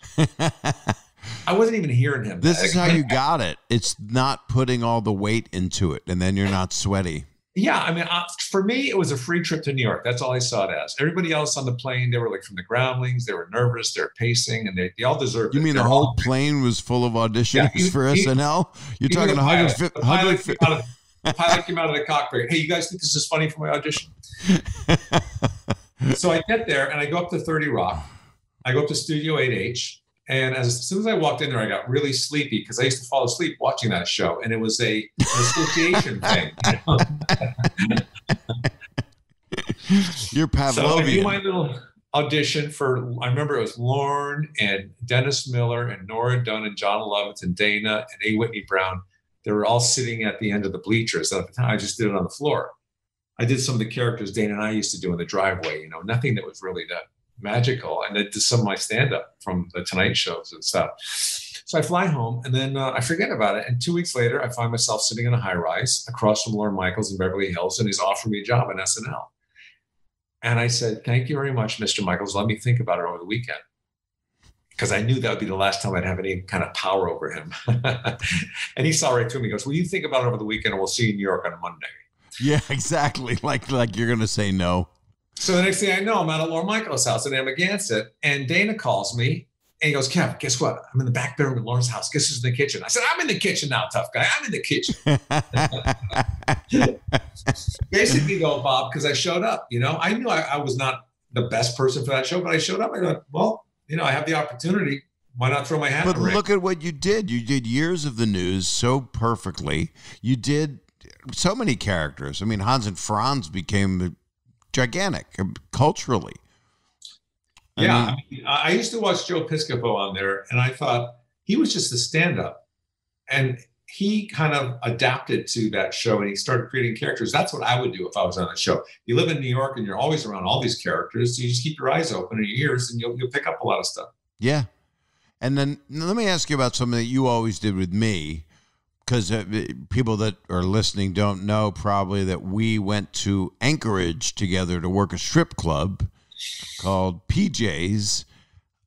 I wasn't even hearing him. This is how you got it. It's not putting all the weight into it, and then you're not sweaty. Yeah, I mean, for me, it was a free trip to New York. That's all I saw it as. Everybody else on the plane, they were like from the groundlings. They were nervous. They were pacing, and they all deserved it. You mean the whole plane was full of auditions for SNL? You're talking 150. The pilot came out of the cockpit. Hey, you guys think this is funny for my audition? So I get there, and I go up to 30 Rock. I go up to Studio 8H. And as soon as I walked in there, I got really sleepy because I used to fall asleep watching that show. And it was an association thing. You know? You're Pavlovian. So I do my little audition for, I remember it was Lorne and Dennis Miller and Nora Dunn and John Lovitz and Dana and A. Whitney Brown. They were all sitting at the end of the bleachers. And at the time, I just did it on the floor. I did some of the characters Dana and I used to do in the driveway, you know, nothing that was really that magical. And I did some of my stand-up from the Tonight shows and stuff. So I fly home and then I forget about it. And 2 weeks later, I find myself sitting in a high-rise across from Lorne Michaels in Beverly Hills, and he's offering me a job in SNL. And I said, thank you very much, Mr. Michaels. Let me think about it over the weekend. Because I knew that would be the last time I'd have any kind of power over him. And he saw right through me. He goes, well, you think about it over the weekend and we'll see you in New York on a Monday. Yeah, exactly. Like you're going to say no. So the next thing I know, I'm at Lorne Michaels' house in Emma Gansett, and Dana calls me and he goes, Kev, guess what? I'm in the back bedroom at Lorne's house. Guess who's in the kitchen? I said, I'm in the kitchen now, tough guy. I'm in the kitchen. Basically, though, Bob, because I showed up, you know, I knew I was not the best person for that show, but I showed up. I go, well, I have the opportunity. Why not throw my hat in the ring? But look at what you did. You did years of the news so perfectly. You did so many characters. I mean, Hans and Franz became gigantic culturally. I used to watch Joe Piscopo on there, and I thought he was just a stand-up. And he kind of adapted to that show, and he started creating characters. That's what I would do if I was on a show. You live in New York, and you're always around all these characters, so you just keep your eyes open and your ears, and you'll pick up a lot of stuff. Yeah. And then let me ask you about something that you always did with me, because people that are listening don't know probably that we went to Anchorage together to work a strip club called PJ's.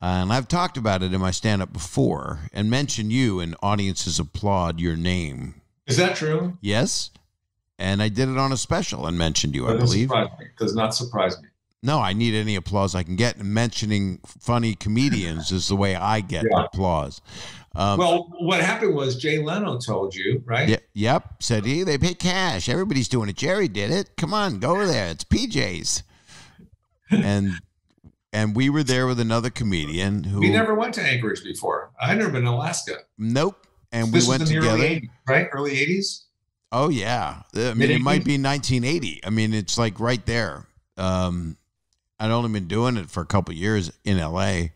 And I've talked about it in my stand-up before and mentioned you, and audiences applaud your name. Is that true? Yes. And I did it on a special and mentioned you, I believe. Does not surprise me. No, I need any applause I can get. And mentioning funny comedians is the way I get applause. Well, what happened was Jay Leno told you, right? Yep. Said, they pay cash. Everybody's doing it. Jerry did it. Come on, go over there. It's PJ's. And we were there with another comedian who... We never went to Anchorage before. I've never been to Alaska. Nope. And we went together. Early 80s, right? Early 80s? Oh, yeah. I mean, it might be 1980. I mean, it's like right there. I'd only been doing it for a couple of years in L.A.,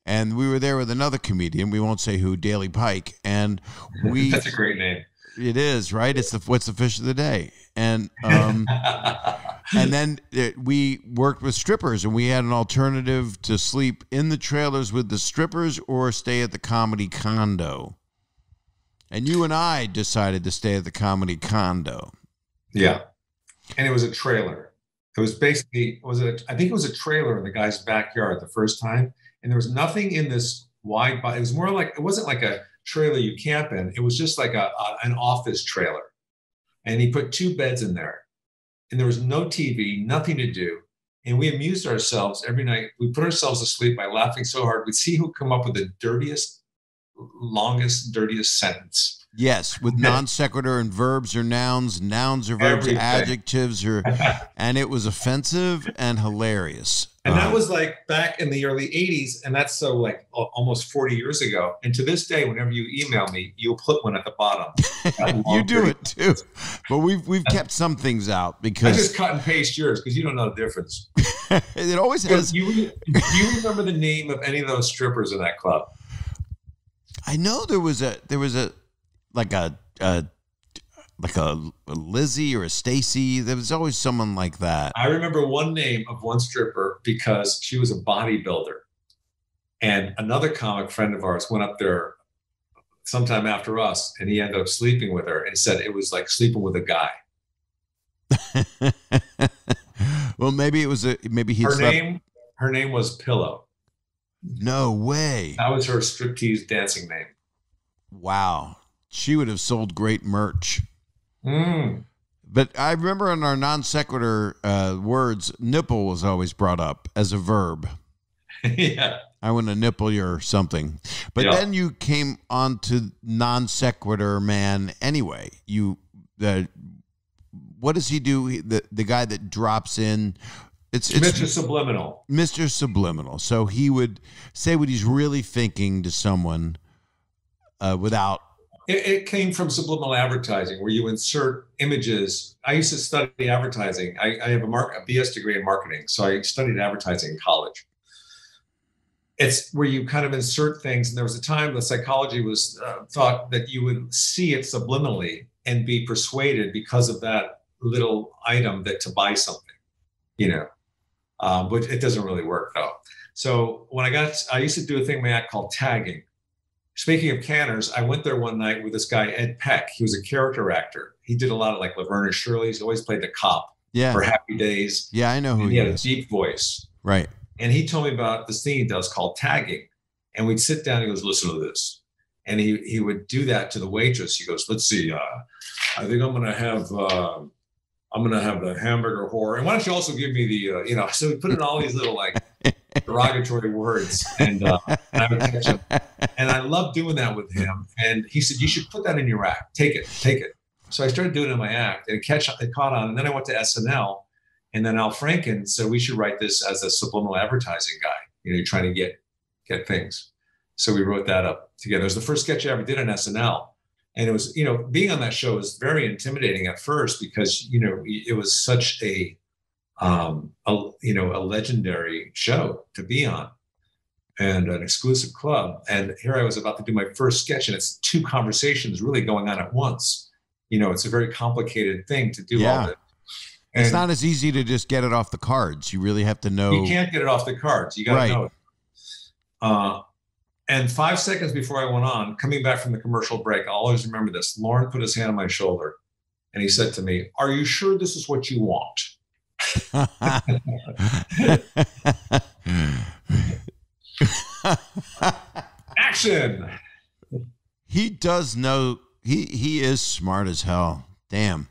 and we were there with another comedian. We won't say who, Daily Pike. And we... That's a great name. It is, right? It's what's the fish of the day. And and then we worked with strippers, and we had an alternative to sleep in the trailers with the strippers or stay at the comedy condo. And you and I decided to stay at the comedy condo. Yeah. And it was a trailer. It was basically, I think it was a trailer in the guy's backyard the first time. And there was nothing in this wide body. It was more like, it wasn't like a trailer you camp in. It was just like an office trailer. And he put 2 beds in there. And there was no TV, nothing to do. And we amused ourselves every night. We put ourselves to sleep by laughing so hard. We'd see who come up with the longest, dirtiest sentence. Yes, with non sequitur and verbs or nouns or verbs, Everything. Adjectives, and it was offensive and hilarious. And that was like back in the early 80s, and that's so like almost 40 years ago. And to this day, whenever you email me, you'll put one at the bottom. You do it too, but we've kept some things out because I just cut and paste yours because you don't know the difference. It always has. Do you remember the name of any of those strippers in that club? I know there was a like a Lizzie or a Stacy. There was always someone like that. I remember one name of one stripper because she was a bodybuilder. And another comic friend of ours went up there sometime after us, and he ended up sleeping with her and said it was like sleeping with a guy. Well, maybe it was her name was Pillow. No way. That was her striptease dancing name. Wow. She would have sold great merch. But I remember in our non sequitur words, nipple was always brought up as a verb. Yeah. I want to nipple your something. But then you came on to non sequitur man anyway. What does he do? The guy that drops in. It's Mr. Subliminal. Mr. Subliminal. So he would say what he's really thinking to someone without. It came from subliminal advertising, where you insert images. I used to study advertising. I have a BS degree in marketing, so I studied advertising in college. It's where you kind of insert things, and there was a time the psychology was thought that you would see it subliminally and be persuaded because of that little item to buy something, but it doesn't really work though. So when I used to do a thing in my act called tagging. Speaking of canners, I went there one night with this guy, Ed Peck. He was a character actor. He did a lot of like Laverne and Shirley. He's always played the cop for Happy Days. Yeah, I know who he is. He had a deep voice. Right. And he told me about this thing he does called tagging. And we'd sit down, he goes, listen to this. And he would do that to the waitress. He goes, let's see, I think I'm going to have the hamburger whore. And why don't you also give me the, so we put in all these little like derogatory words, and I would catch him. And I loved doing that with him. And he said, you should put that in your act. Take it. So I started doing it in my act, and it caught on. And then I went to SNL, And then Al Franken said, we should write this as a subliminal advertising guy. You're trying to get things. So we wrote that up together. It was the first sketch I ever did on SNL. And it was, being on that show was very intimidating at first because, it was such a legendary show to be on and an exclusive club. And here I was about to do my first sketch, and it's two conversations really going on at once. It's a very complicated thing to do all this. It's not as easy to just get it off the cards. You really have to know. You can't get it off the cards. You got to know it. And 5 seconds before I went on, coming back from the commercial break, I'll always remember this. Lauren put his hand on my shoulder and he said to me, "Are you sure this is what you want?" Action. He does know. He is smart as hell. Damn.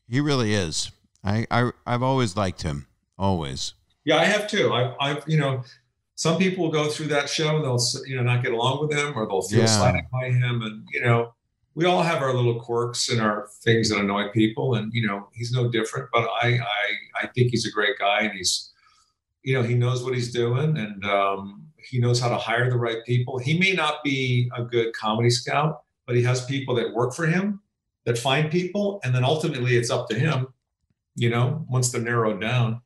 He really is. I've always liked him. Always. Yeah, I have too. I've some people will go through that show and they'll not get along with him, or they'll feel slighted by him, and we all have our little quirks and our things that annoy people, and he's no different. But I think he's a great guy, and he's he knows what he's doing, and he knows how to hire the right people. He may not be a good comedy scout, but he has people that work for him that find people, and then ultimately it's up to him, once they're narrowed down.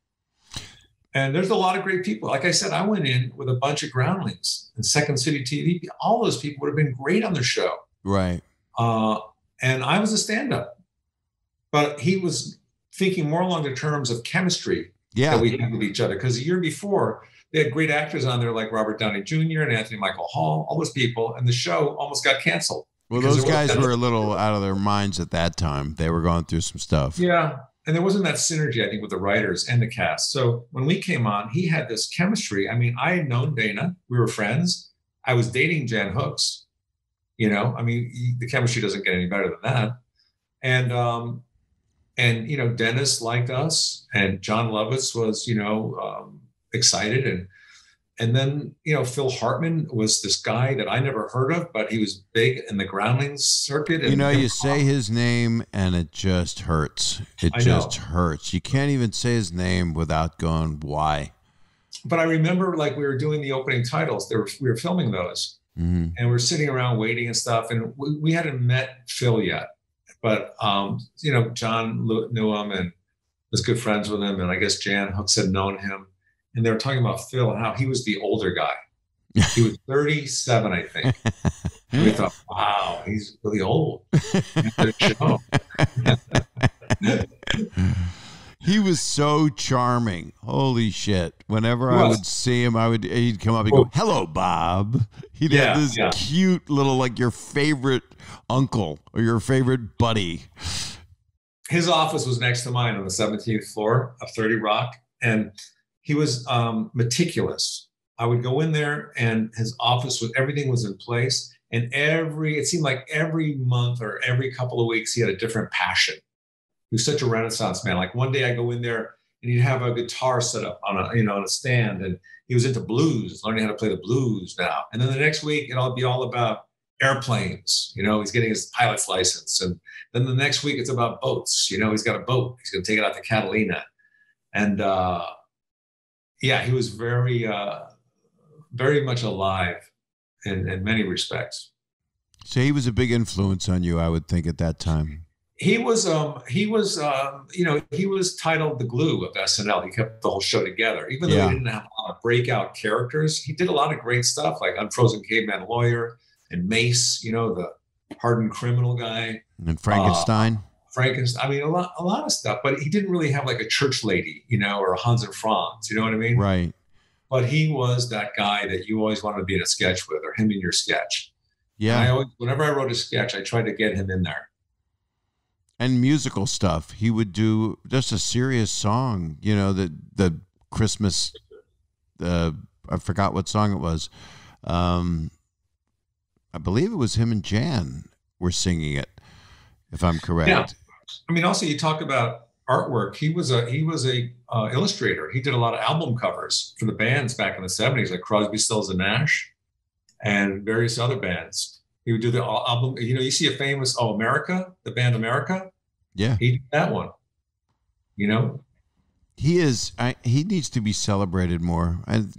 And there's a lot of great people. Like I said, I went in with a bunch of groundlings and Second City TV. All those people would have been great on the show. Right. And I was a stand-up. But he was thinking more along the terms of chemistry that we had with each other. Because the year before, they had great actors on there like Robert Downey Jr. and Anthony Michael Hall, all those people. And the show almost got canceled. Well, those guys were a little out of their minds at that time. They were going through some stuff. Yeah. And there wasn't that synergy, I think, with the writers and the cast. So when we came on, he had this chemistry. I mean, I had known Dana. We were friends. I was dating Jan Hooks. The chemistry doesn't get any better than that. And Dennis liked us, and John Lovitz was, excited. And then, Phil Hartman was this guy that I never heard of, but he was big in the groundlings circuit. And you say his name and it just hurts. It just hurts. You can't even say his name without going, why? But I remember we were doing the opening titles. We were filming those. Mm-hmm. And we're sitting around waiting and stuff. And we hadn't met Phil yet. But, John knew him and was good friends with him. And I guess Jan Hooks had known him. And they were talking about Phil and how he was the older guy. He was 37, I think. And we thought, wow, he's really old. He was so charming. Holy shit. Whenever I would see him, he'd come up and go, "Hello, Bob." He'd have this cute little, your favorite uncle or your favorite buddy. His office was next to mine on the 17th floor of 30 Rock. And he was meticulous. I would go in there and his office everything was in place. And it seemed like every month or every couple of weeks, he had a different passion. He was such a Renaissance man. Like one day I go in there and he'd have a guitar set up on a stand, and he was into blues, learning how to play the blues now. And then the next week, it'll be all about airplanes. He's getting his pilot's license. And then the next week it's about boats. He's got a boat. He's going to take it out to Catalina. And, he was very, very much alive in many respects. So he was a big influence on you, I would think, at that time. He was titled the glue of SNL. He kept the whole show together, even though he didn't have a lot of breakout characters. He did a lot of great stuff, like Unfrozen Caveman Lawyer and Mace, the hardened criminal guy, and Frankenstein. I mean, a lot of stuff, but he didn't really have like a church lady, or a Hans and Franz, you know what I mean? Right. But he was that guy that you always wanted to be in a sketch with, or him in your sketch. Yeah. Whenever I wrote a sketch, I tried to get him in there. And musical stuff. He would do just a serious song, the Christmas, I forgot what song it was. I believe it was him and Jan were singing it, if I'm correct. Yeah. I mean, also you talk about artwork. He was a illustrator. He did a lot of album covers for the bands back in the 70s, like Crosby, Stills and Nash, and various other bands. He would do the album. You see a famous America, the band America. Yeah, he did that one. He is. He needs to be celebrated more. And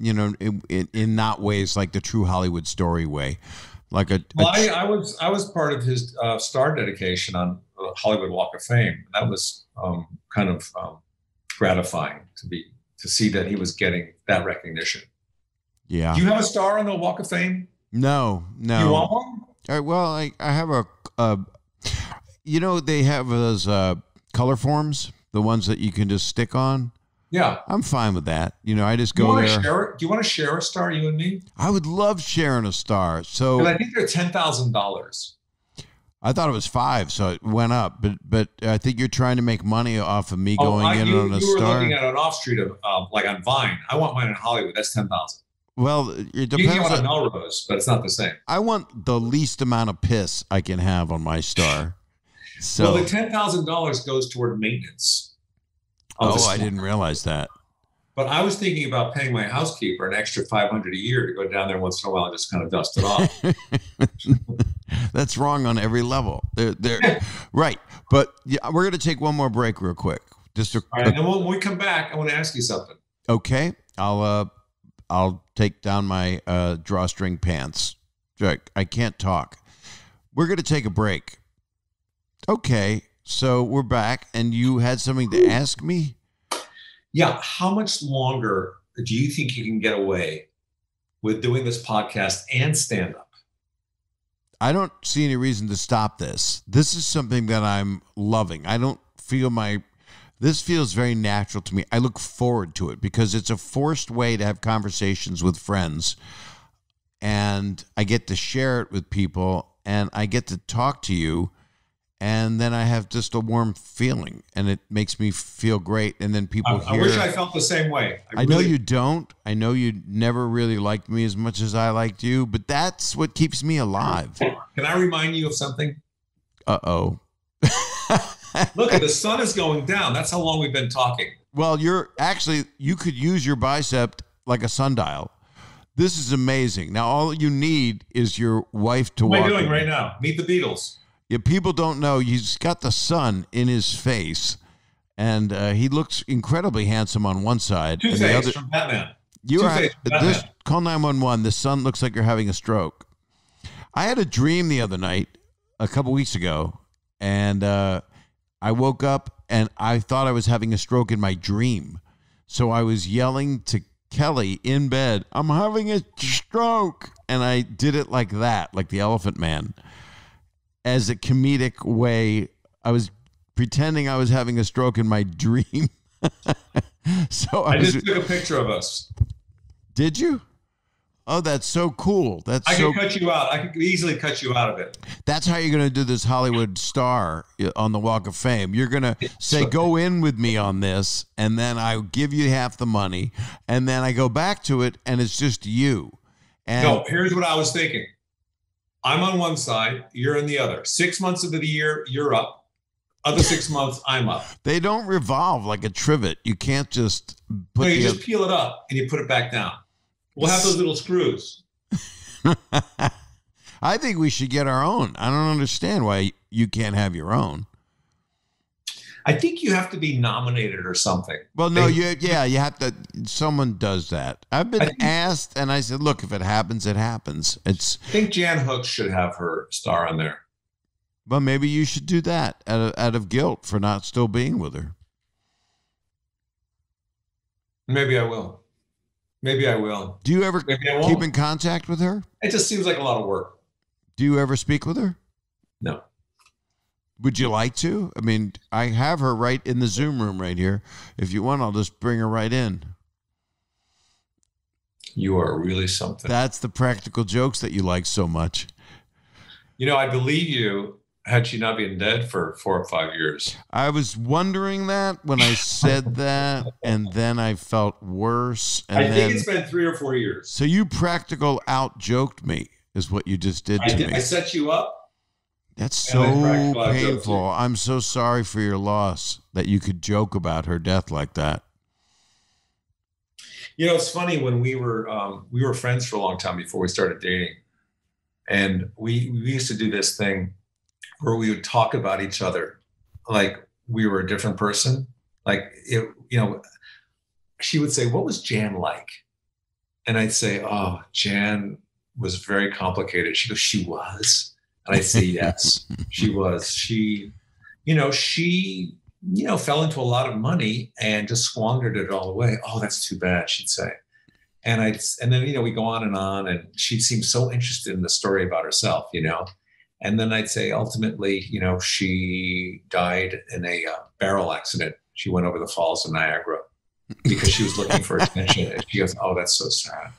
in not ways like the true Hollywood story way, like I was part of his star dedication on the Hollywood Walk of Fame. That was kind of gratifying to see that he was getting that recognition. Yeah. Do you have a star on the Walk of Fame? No. You want one? Well, I have they have those color forms, the ones that you can just stick on. Yeah. I'm fine with that. I just go there. Do you want to share a star, you and me? I would love sharing a star. So I think they're $10,000. I thought it was $5, so it went up. But I think you're trying to make money off of me going in on a star. You were looking at an off street of like on Vine. I want mine in Hollywood. That's $10,000. Well, it depends. You can get one on Melrose, but it's not the same. I want the least amount of piss I can have on my star. So, well, the $10,000 goes toward maintenance. I didn't realize that. But I was thinking about paying my housekeeper an extra $500 a year to go down there once in a while and just kind of dust it off. That's wrong on every level. They're right. But we're going to take one more break real quick. All right, and then when we come back, I want to ask you something. Okay. I'll take down my drawstring pants. I can't talk. We're going to take a break. Okay. So we're back, and you had something to ask me? Yeah. How much longer do you think you can get away with doing this podcast and stand-up? I don't see any reason to stop this. This is something that I'm loving. I don't feel this feels very natural to me. I look forward to it because it's a forced way to have conversations with friends, and I get to share it with people, and I get to talk to you. And then I have just a warm feeling, and it makes me feel great. And then people hear. I wish I felt the same way. I know you don't. I know you never really liked me as much as I liked you, but that's what keeps me alive. Can I remind you of something? Uh-oh. Look, the sun is going down. That's how long we've been talking. Well, you could use your bicep like a sundial. This is amazing. Now, all you need is your wife to walk. What am I doing right now? Meet the Beatles. Yeah, people don't know he's got the sun in his face, and he looks incredibly handsome on one side. Two-Face from Batman. Call 911. The sun looks like you're having a stroke. I had a dream the other night, a couple weeks ago, and I woke up and I thought I was having a stroke in my dream. So I was yelling to Kelly in bed, "I'm having a stroke," and I did it like that, like the Elephant Man. As a comedic way, I was pretending I was having a stroke in my dream. So I just took a picture of us. Did you? Oh, that's so cool. I could cut you out. I could easily cut you out of it. That's how you're going to do this Hollywood star on the Walk of Fame. You're going to say, go in with me on this, and then I'll give you half the money, and then I go back to it, and it's just you. And no, here's what I was thinking. I'm on one side, you're on the other. 6 months of the year, you're up. Other 6 months, I'm up. They don't revolve like a trivet. You can't just put you just peel it up and you put it back down. We'll have those little screws. I think we should get our own. I don't understand why you can't have your own. I think you have to be nominated or something. Well, no, you have to. Someone does that. I've been asked, and I said, "Look, if it happens, it happens." I think Jan Hooks should have her star on there. Well, maybe you should do that out of guilt for not still being with her. Maybe I will. Do you ever keep in contact with her? It just seems like a lot of work. Do you ever speak with her? No. Would you like to? I mean, I have her right in the Zoom room right here. If you want, I'll just bring her right in. You are really something. That's the practical jokes that you like so much. I believe you had she not been dead for 4 or 5 years. I was wondering that when I said that, and then I felt worse. And I think it's been 3 or 4 years. So you practical out-joked me is what you just did to me. I set you up. That's so painful. I'm so sorry for your loss that you could joke about her death like that. It's funny when we were friends for a long time before we started dating, and we used to do this thing where we would talk about each other like we were a different person. Like she would say, what was Jan like? And I'd say, oh, Jan was very complicated. She goes, she was? And I'd say, yes, she was. She fell into a lot of money and just squandered it all away. Oh, that's too bad, she'd say. And then, we go on, and she seemed so interested in the story about herself, And then I'd say, ultimately, she died in a barrel accident. She went over the falls of Niagara because she was looking for attention. And she goes, oh, that's so sad.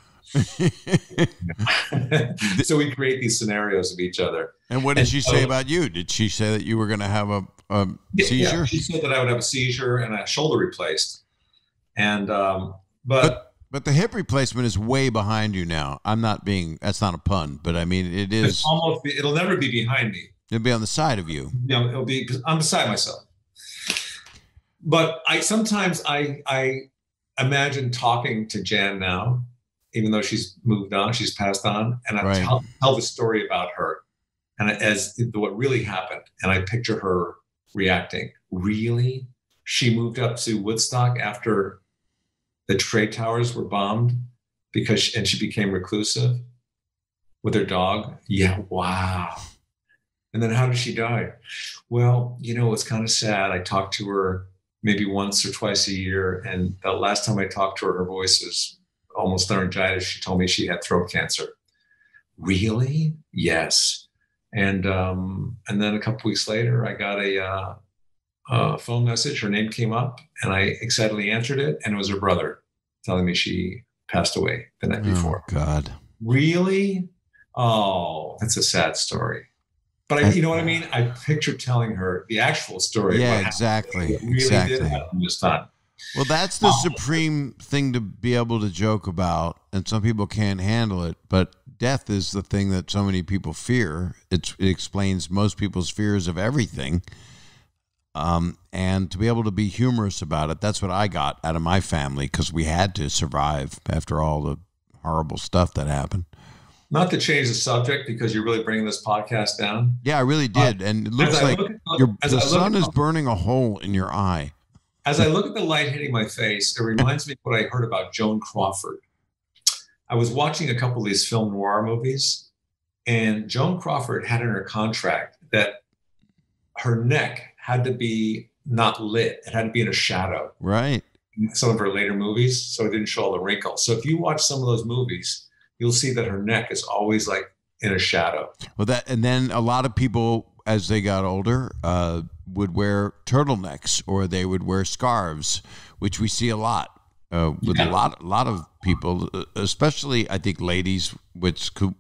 So we create these scenarios of each other. And what did she say about you? Did she say that you were going to have a seizure? Yeah, she said that I would have a seizure and a shoulder replaced. And but the hip replacement is way behind you now. That's not a pun, but I mean, it is. It'll never be behind me. It'll be on the side of you. It'll be, I'm beside myself. But sometimes I imagine talking to Jan now, even though she's moved on, she's passed on, and I tell the story about her and as what really happened. And I picture her reacting. Really? She moved up to Woodstock after the trade towers were bombed and she became reclusive with her dog. Yeah. Wow. And then how did she die? Well, it's kind of sad. I talked to her maybe once or twice a year. And the last time I talked to her, her voice was almost laryngitis. She told me she had throat cancer. Really? Yes. And then a couple weeks later, I got a phone message. Her name came up and I excitedly answered it. And it was her brother telling me she passed away the night before. Oh, God. Really? Oh, that's a sad story. But you know what I mean? I picture telling her the actual story. Yeah, exactly. Did happen this time. Well, that's the supreme thing to be able to joke about, and some people can't handle it, but death is the thing that so many people fear. It explains most people's fears of everything. And to be able to be humorous about it, that's what I got out of my family, because we had to survive after all the horrible stuff that happened. Not to change the subject, because you're really bringing this podcast down. Yeah, I really did. And it looks like the sun is burning a hole in your eye. As I look at the light hitting my face, it reminds me of what I heard about Joan Crawford. I was watching a couple of these film noir movies, and Joan Crawford had in her contract that her neck had to be not lit. It had to be in a shadow. Right. In some of her later movies, so it didn't show all the wrinkles. So if you watch some of those movies, you'll see that her neck is always like in a shadow. Well, and then a lot of people, as they got older, would wear turtlenecks, or they would wear scarves, which we see a lot with a lot of people, especially I think ladies, which could,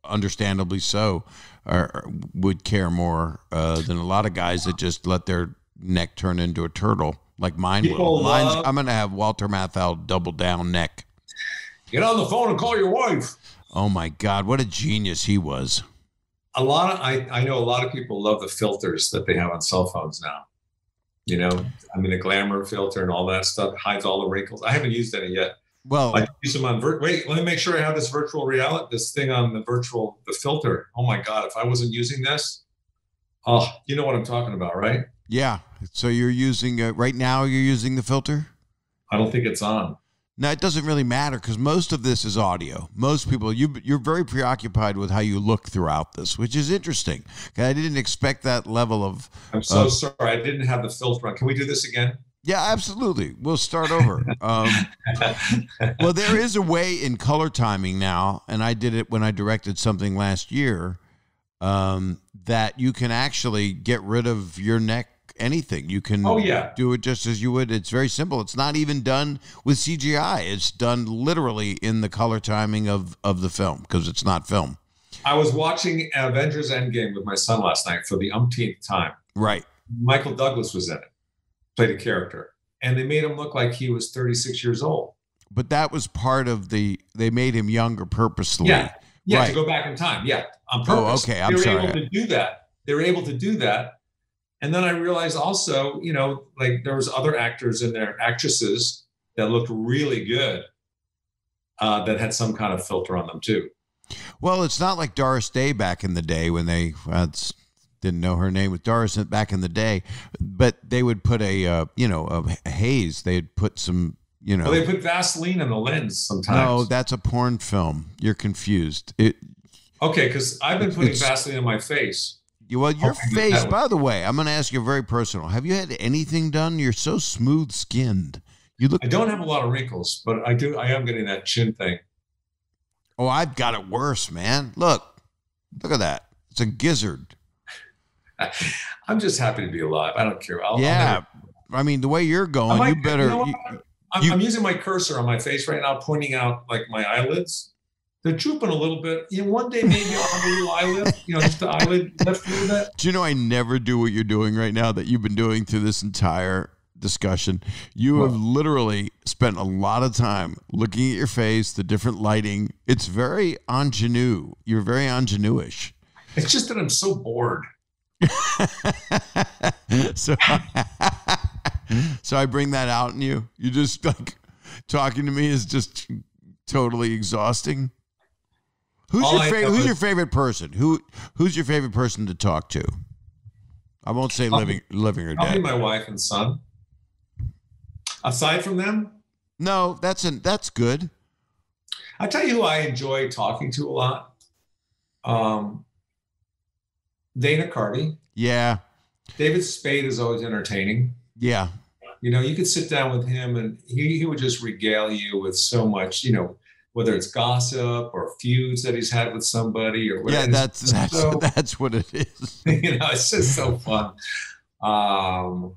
understandably so, would care more than a lot of guys that just let their neck turn into a turtle, like mine will. I'm going to have Walter Matthau double down neck. Get on the phone and call your wife. Oh my God, what a genius he was. I know a lot of people love the filters that they have on cell phones now. A glamour filter and all that stuff hides all the wrinkles. I haven't used any yet. Well, I use them on wait, let me make sure I have this virtual reality, this thing on the filter. Oh my God, if I wasn't using this, you know what I'm talking about, right? Yeah. So you're using right now, you're using the filter? I don't think it's on. No, it doesn't really matter, because most of this is audio. Most people, you're very preoccupied with how you look throughout this, which is interesting. I didn't expect that level of... I'm so sorry. I didn't have the filter on. Can we do this again? Yeah, absolutely. We'll start over. Well, there is a way in color timing now, and I did it when I directed something last year, that you can actually get rid of your neck. Anything you can do it just as you would. It's very simple. It's not even done with CGI. It's done literally in the color timing of the film, because it's not film. I was watching Avengers Endgame with my son last night for the umpteenth time. Right. Michael Douglas was in it, played a character, and they made him look like he was 36 years old. But that was part of they made him younger purposely. Yeah, right. To go back in time. Yeah, on purpose. Oh, okay. I'm sorry. They were able to do that. And then I realized also, like there was other actors in there, actresses that looked really good, that had some kind of filter on them too. Well, it's not like Doris Day back in the day when they didn't know her name was Doris back in the day, but they would put a haze. They'd put some you know. Well, they put Vaseline in the lens sometimes. No, that's a porn film. You're confused. Okay, because I've been putting Vaseline on my face. Well, your face, by the way, I'm going to ask you very personal. Have you had anything done? You're so smooth skinned. I don't have a lot of wrinkles, but I am getting that chin thing. Oh, I've got it worse, man. Look at that. It's a gizzard. I'm just happy to be alive. I don't care. I mean, the way you're going, you better. You know I'm using my cursor on my face right now, pointing out like my eyelids. They're drooping a little bit. You know, one day maybe I'll have a little eyelid. You know, just the eyelid lift a little bit. Do you know I never do what you're doing right now that you've been doing through this entire discussion? You have literally spent a lot of time looking at your face, the different lighting. It's very ingenue. You're very ingenue-ish. It's just that I'm so bored. So I bring that out in you. You just like talking to me is just totally exhausting. Who's your favorite person? Who's your favorite person to talk to? I won't say living or dead. Probably my wife and son. Aside from them? No, that's good. I tell you who I enjoy talking to a lot. Dana Carvey. Yeah. David Spade is always entertaining. Yeah. You know, you could sit down with him and he would just regale you with so much, you know, whether it's gossip or feuds that he's had with somebody or whatever. Yeah, that's what it is. You know, it's just so fun. I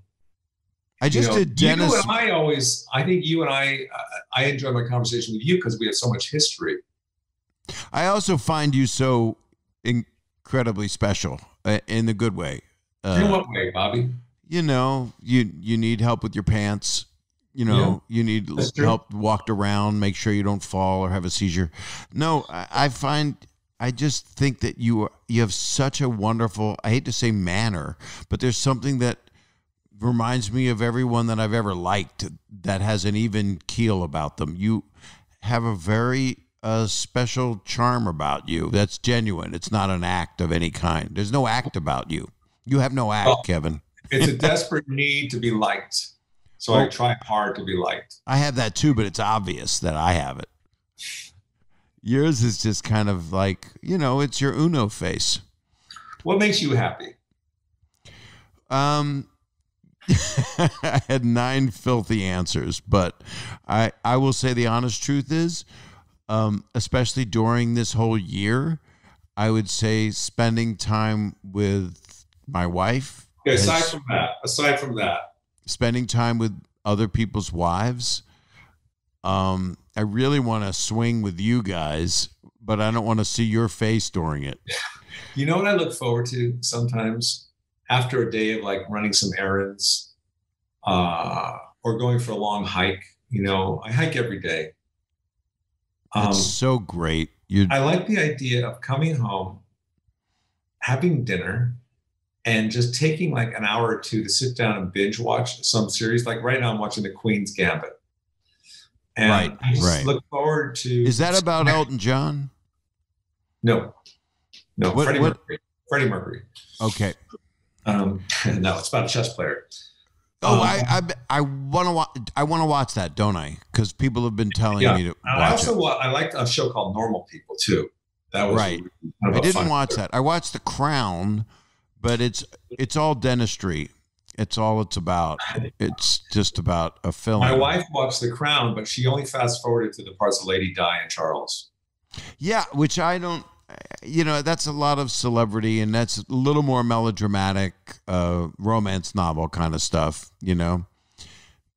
just did Dennis. You and I think you and I enjoy my conversation with you because we have so much history. I also find you so incredibly special in the good way. In what way, Bobby? You know, you need help with your pants. You know, you need help walked around, make sure you don't fall or have a seizure. No, I just think that you have such a wonderful, I hate to say manner, but there's something that reminds me of everyone that I've ever liked that has an even keel about them. You have a very special charm about you that's genuine. It's not an act of any kind. There's no act about you. You have no act, Kevin. It's a desperate need to be liked. So I try hard to be liked. I have that too, but it's obvious that I have it. Yours is just kind of like, you know, it's your Uno face. What makes you happy? I had 9 filthy answers, but I will say the honest truth is, especially during this whole year, I would say spending time with my wife. Okay, aside from that. Spending time with other people's wives. I really want to swing with you guys, but I don't want to see your face during it. You know what I look forward to sometimes? After a day of like running some errands or going for a long hike. You know, I hike every day. It's so great. I like the idea of coming home, having dinner, and just taking like an hour or two to sit down and binge watch some series. Like right now I'm watching The Queen's Gambit. And I just look forward to... Is that about Elton John? No. Freddie Mercury. Okay. No, it's about a chess player. I want to watch that, don't I? Because people have been telling me to watch it. I liked a show called Normal People too. That was right. I didn't watch that. I watched The Crown, but it's all dentistry. It's all it's about. It's just about a film. My wife watched The Crown, but she only fast forwarded to the parts of Lady Di and Charles. Yeah, which I don't. You know, that's a lot of celebrity, and that's a little more melodramatic, romance novel kind of stuff, you know.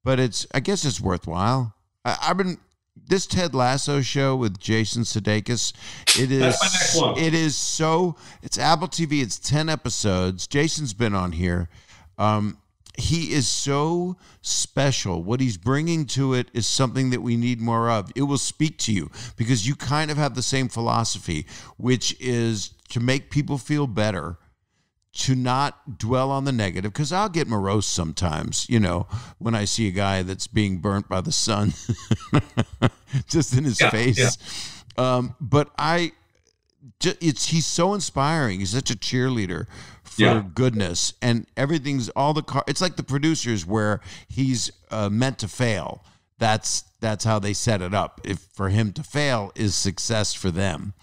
But I guess it's worthwhile. I've been this Ted Lasso show with Jason Sudeikis. That's my next one. It's Apple TV. It's 10 episodes. Jason's been on here. He is so special. What he's bringing to it is something that we need more of. It will speak to you because you kind of have the same philosophy, which is to make people feel better, to not dwell on the negative. Because I'll get morose sometimes, you know, when I see a guy that's being burnt by the sun just in his face. Yeah. But he's so inspiring. He's such a cheerleader for goodness, and everything's it's like the producers where he's meant to fail. that's how they set it up. If for him to fail is success for them,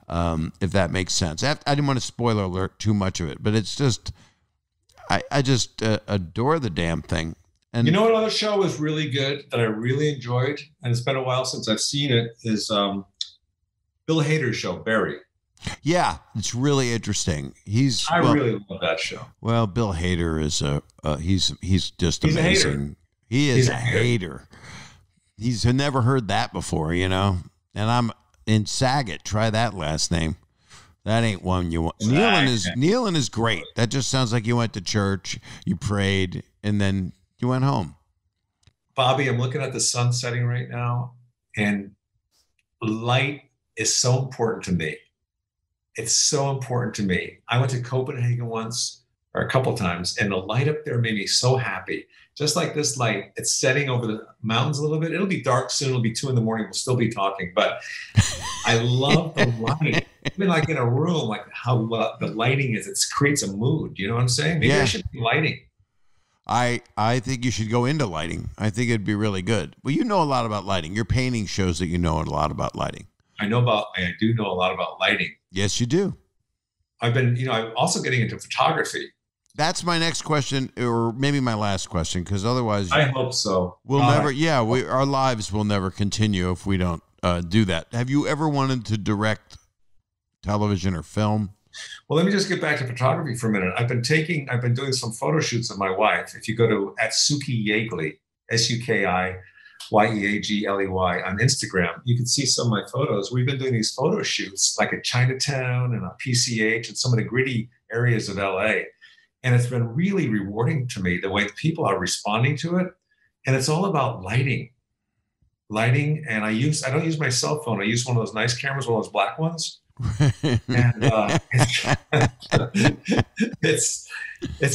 if that makes sense. I didn't want to spoiler alert too much of it, but it's just, I just adore the damn thing. And you know what other show was really good that I really enjoyed, and it's been a while since I've seen it, is Bill Hader's show, Barry. Yeah, it's really interesting. I really love that show. Well, Bill Hader is he's just amazing. He's a hater. He's never heard that before, you know. And I'm in Saget. Try that last name. That ain't one you want. Nealon is great. That just sounds like you went to church, you prayed, and then you went home. Bobby, I'm looking at the sun setting right now, and light is so important to me. It's so important to me. I went to Copenhagen once, or a couple times, and the light up there made me so happy. Just like this light, it's setting over the mountains a little bit. It'll be dark soon. It'll be 2 a.m. We'll still be talking, but I love the light. Even like in a room, like how the lighting is, it creates a mood. You know what I'm saying? Maybe I should be lighting. I think you should go into lighting. I think it'd be really good. Well, you know a lot about lighting. Your painting shows that you know a lot about lighting. I do know a lot about lighting. Yes, you do. I'm also getting into photography. That's my next question, or maybe my last question, because otherwise, I hope so. We'll never. Yeah, our lives will never continue if we don't do that. Have you ever wanted to direct television or film? Well, let me just get back to photography for a minute. I've been doing some photo shoots of my wife. If you go to @Suki Yeagley, SUKIYEAGLEY on Instagram, you can see some of my photos. We've been doing these photo shoots like at Chinatown and on PCH and some of the gritty areas of LA. And it's been really rewarding to me the way people are responding to it. And it's all about lighting. And I don't use my cell phone. I use one of those nice cameras, one of those black ones. And it's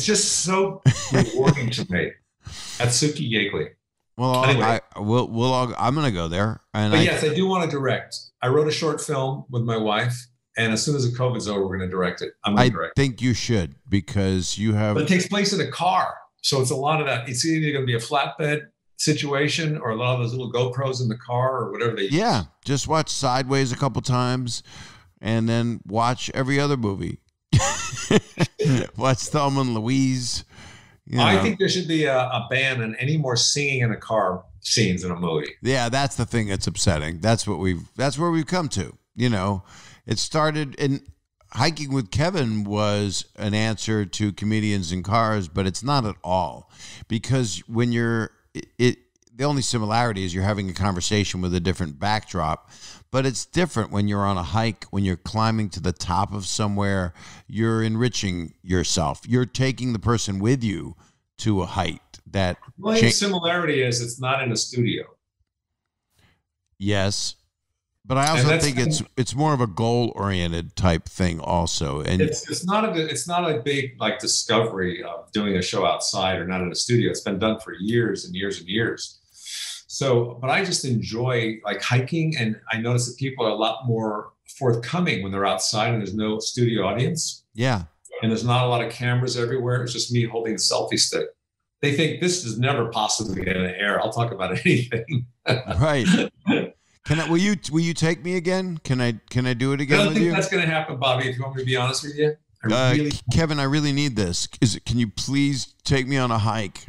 just so rewarding to me. @Suki Yeagley. Well, anyway. I'm going to go there. But yes, I do want to direct. I wrote a short film with my wife, and as soon as the COVID's over, we're going to direct it. I think you should, because you have. But it takes place in a car, so it's a lot of that. It's either going to be a flatbed situation or a lot of those little GoPros in the car or whatever they use. Yeah, just watch Sideways a couple times, and then watch every other movie. Watch Thelma and Louise. You know. I think there should be a ban on any more singing in a car scenes in a movie. Yeah, that's the thing that's upsetting. That's where we've come to. You know, it started in hiking with Kevin was an answer to comedians in cars, but it's not at all, because when the only similarity is you're having a conversation with a different backdrop. But it's different when you're on a hike, when you're climbing to the top of somewhere, you're enriching yourself. You're taking the person with you to a height that. Well, the similarity is it's not in a studio. Yes. But I also think it's more of a goal-oriented type thing also. And it's not a big like discovery of doing a show outside or not in a studio. It's been done for years and years and years. So, but I just enjoy like hiking, and I notice that people are a lot more forthcoming when they're outside and there's no studio audience. Yeah. And there's not a lot of cameras everywhere. It's just me holding a selfie stick. They think this is never possibly in the air. I'll talk about anything. Right. Will you take me again? Can I do it again? I don't think that's going to happen, Bobby. If you want me to be honest with you, Kevin, I really need this. Can you please take me on a hike?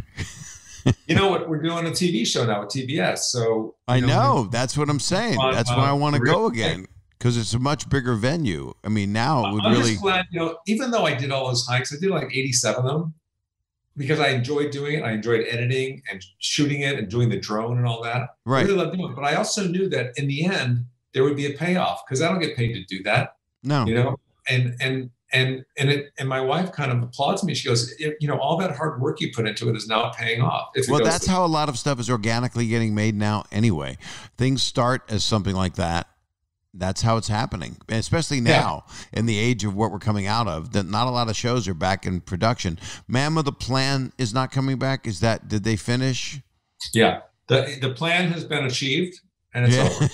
You know what? We're doing a TV show now with TBS. So I know that's what I'm saying. That's why I want to go again, because it's a much bigger venue. I mean, now it would I'm just glad, even though I did all those hikes, I did like 87 of them because I enjoyed doing it. I enjoyed editing and shooting it and doing the drone and all that. Right. I really loved doing it. But I also knew that in the end, there would be a payoff, because I don't get paid to do that. No. And my wife kind of applauds me. She goes, all that hard work you put into it is now paying off. Well, that's how a lot of stuff is organically getting made now anyway. Things start as something like that. That's how it's happening, especially now in the age of what we're coming out of, that not a lot of shows are back in production. Man with a Plan is not coming back. Did they finish? Yeah. The plan has been achieved, and it's over.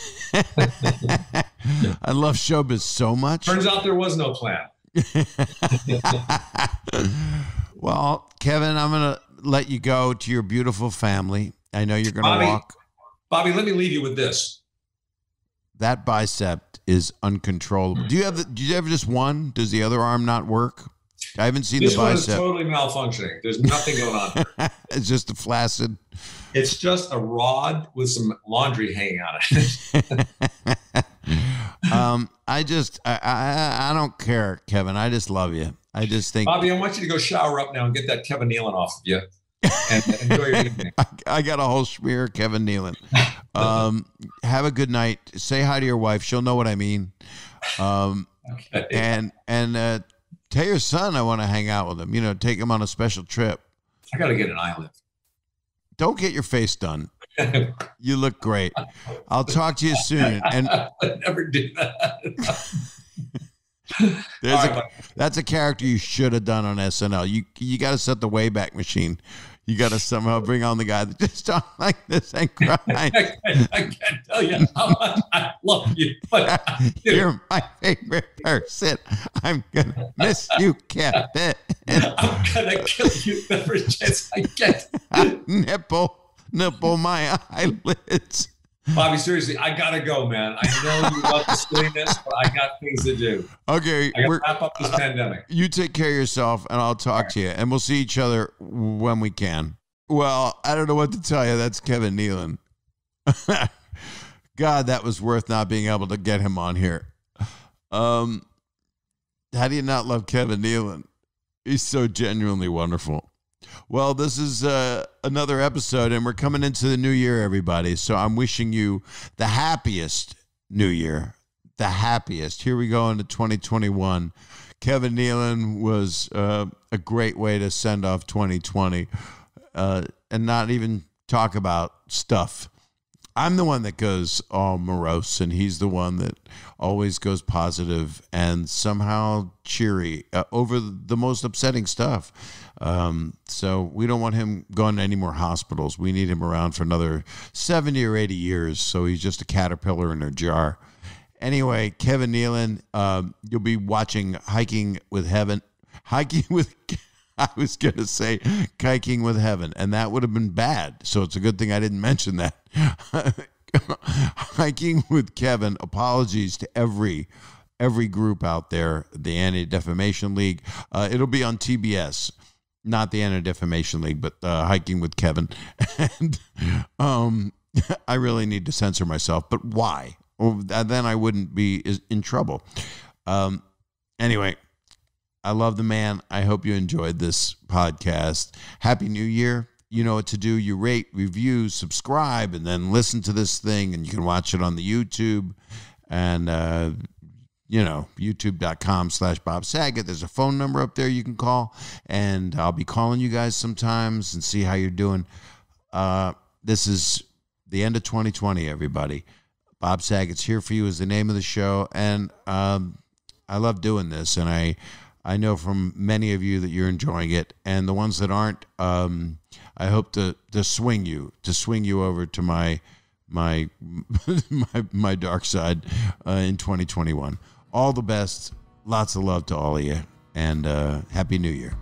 I love showbiz so much. Turns out there was no plan. Well, Kevin, I'm going to let you go to your beautiful family. I know you're going to walk. Bobby, let me leave you with this. That bicep is uncontrollable. Do you have just one? Does the other arm not work? I haven't seen This the bicep. This one is totally malfunctioning. There's nothing going on here. It's just a flaccid. It's just a rod with some laundry hanging on it. I don't care, Kevin. I just love you. I just think, Bobby, I want you to go shower up now and get that Kevin Nealon off of you and enjoy your evening. I got a whole smear of Kevin Nealon. Have a good night. Say hi to your wife. She'll know what I mean. Okay. And tell your son I want to hang out with him. You know, take him on a special trip. I got to get an eye lift. Don't get your face done. You look great. I'll talk to you soon. And I never do that. That's a character you should have done on SNL. You got to set the Wayback Machine. You got to somehow bring on the guy that just talks like this and cry. I can't tell you how much I love you. But you're my favorite person. I'm going to miss you, Kevin. I'm going to kill you the first chance I get. Nipple my eyelids. Bobby, seriously, I got to go, man. I know you love the silliness, but I got things to do. Okay. I got to wrap up this pandemic. You take care of yourself, and I'll talk to you. And we'll see each other when we can. Well, I don't know what to tell you. That's Kevin Nealon. God, that was worth not being able to get him on here. How do you not love Kevin Nealon? He's so genuinely wonderful. Well, this is another episode, and we're coming into the new year, everybody. So I'm wishing you the happiest new year, the happiest. Here we go into 2021. Kevin Nealon was a great way to send off 2020 and not even talk about stuff. I'm the one that goes all morose, and he's the one that always goes positive and somehow cheery over the most upsetting stuff. So we don't want him going to any more hospitals. We need him around for another 70 or 80 years. So he's just a caterpillar in a jar. Anyway, Kevin Nealon, you'll be watching Hiking with Heaven. I was going to say Hiking with Heaven, and that would have been bad. So it's a good thing I didn't mention that. Hiking with Kevin. Apologies to every group out there, the Anti-Defamation League. It'll be on TBS, not the Anti-Defamation League, but Hiking with Kevin. And I really need to censor myself, but why? Well, then I wouldn't be in trouble. Anyway, I love the man. I hope you enjoyed this podcast. Happy New Year. You know what to do. You rate, review, subscribe, and then listen to this thing, and you can watch it on the YouTube and, youtube.com/Bob Saget. There's a phone number up there you can call, and I'll be calling you guys sometimes and see how you're doing. This is the end of 2020, everybody. Bob Saget's Here For You is the name of the show, and I love doing this, and I know from many of you that you're enjoying it, and the ones that aren't, I hope to swing you over to my dark side in 2021. All the best, lots of love to all of you, and Happy New Year.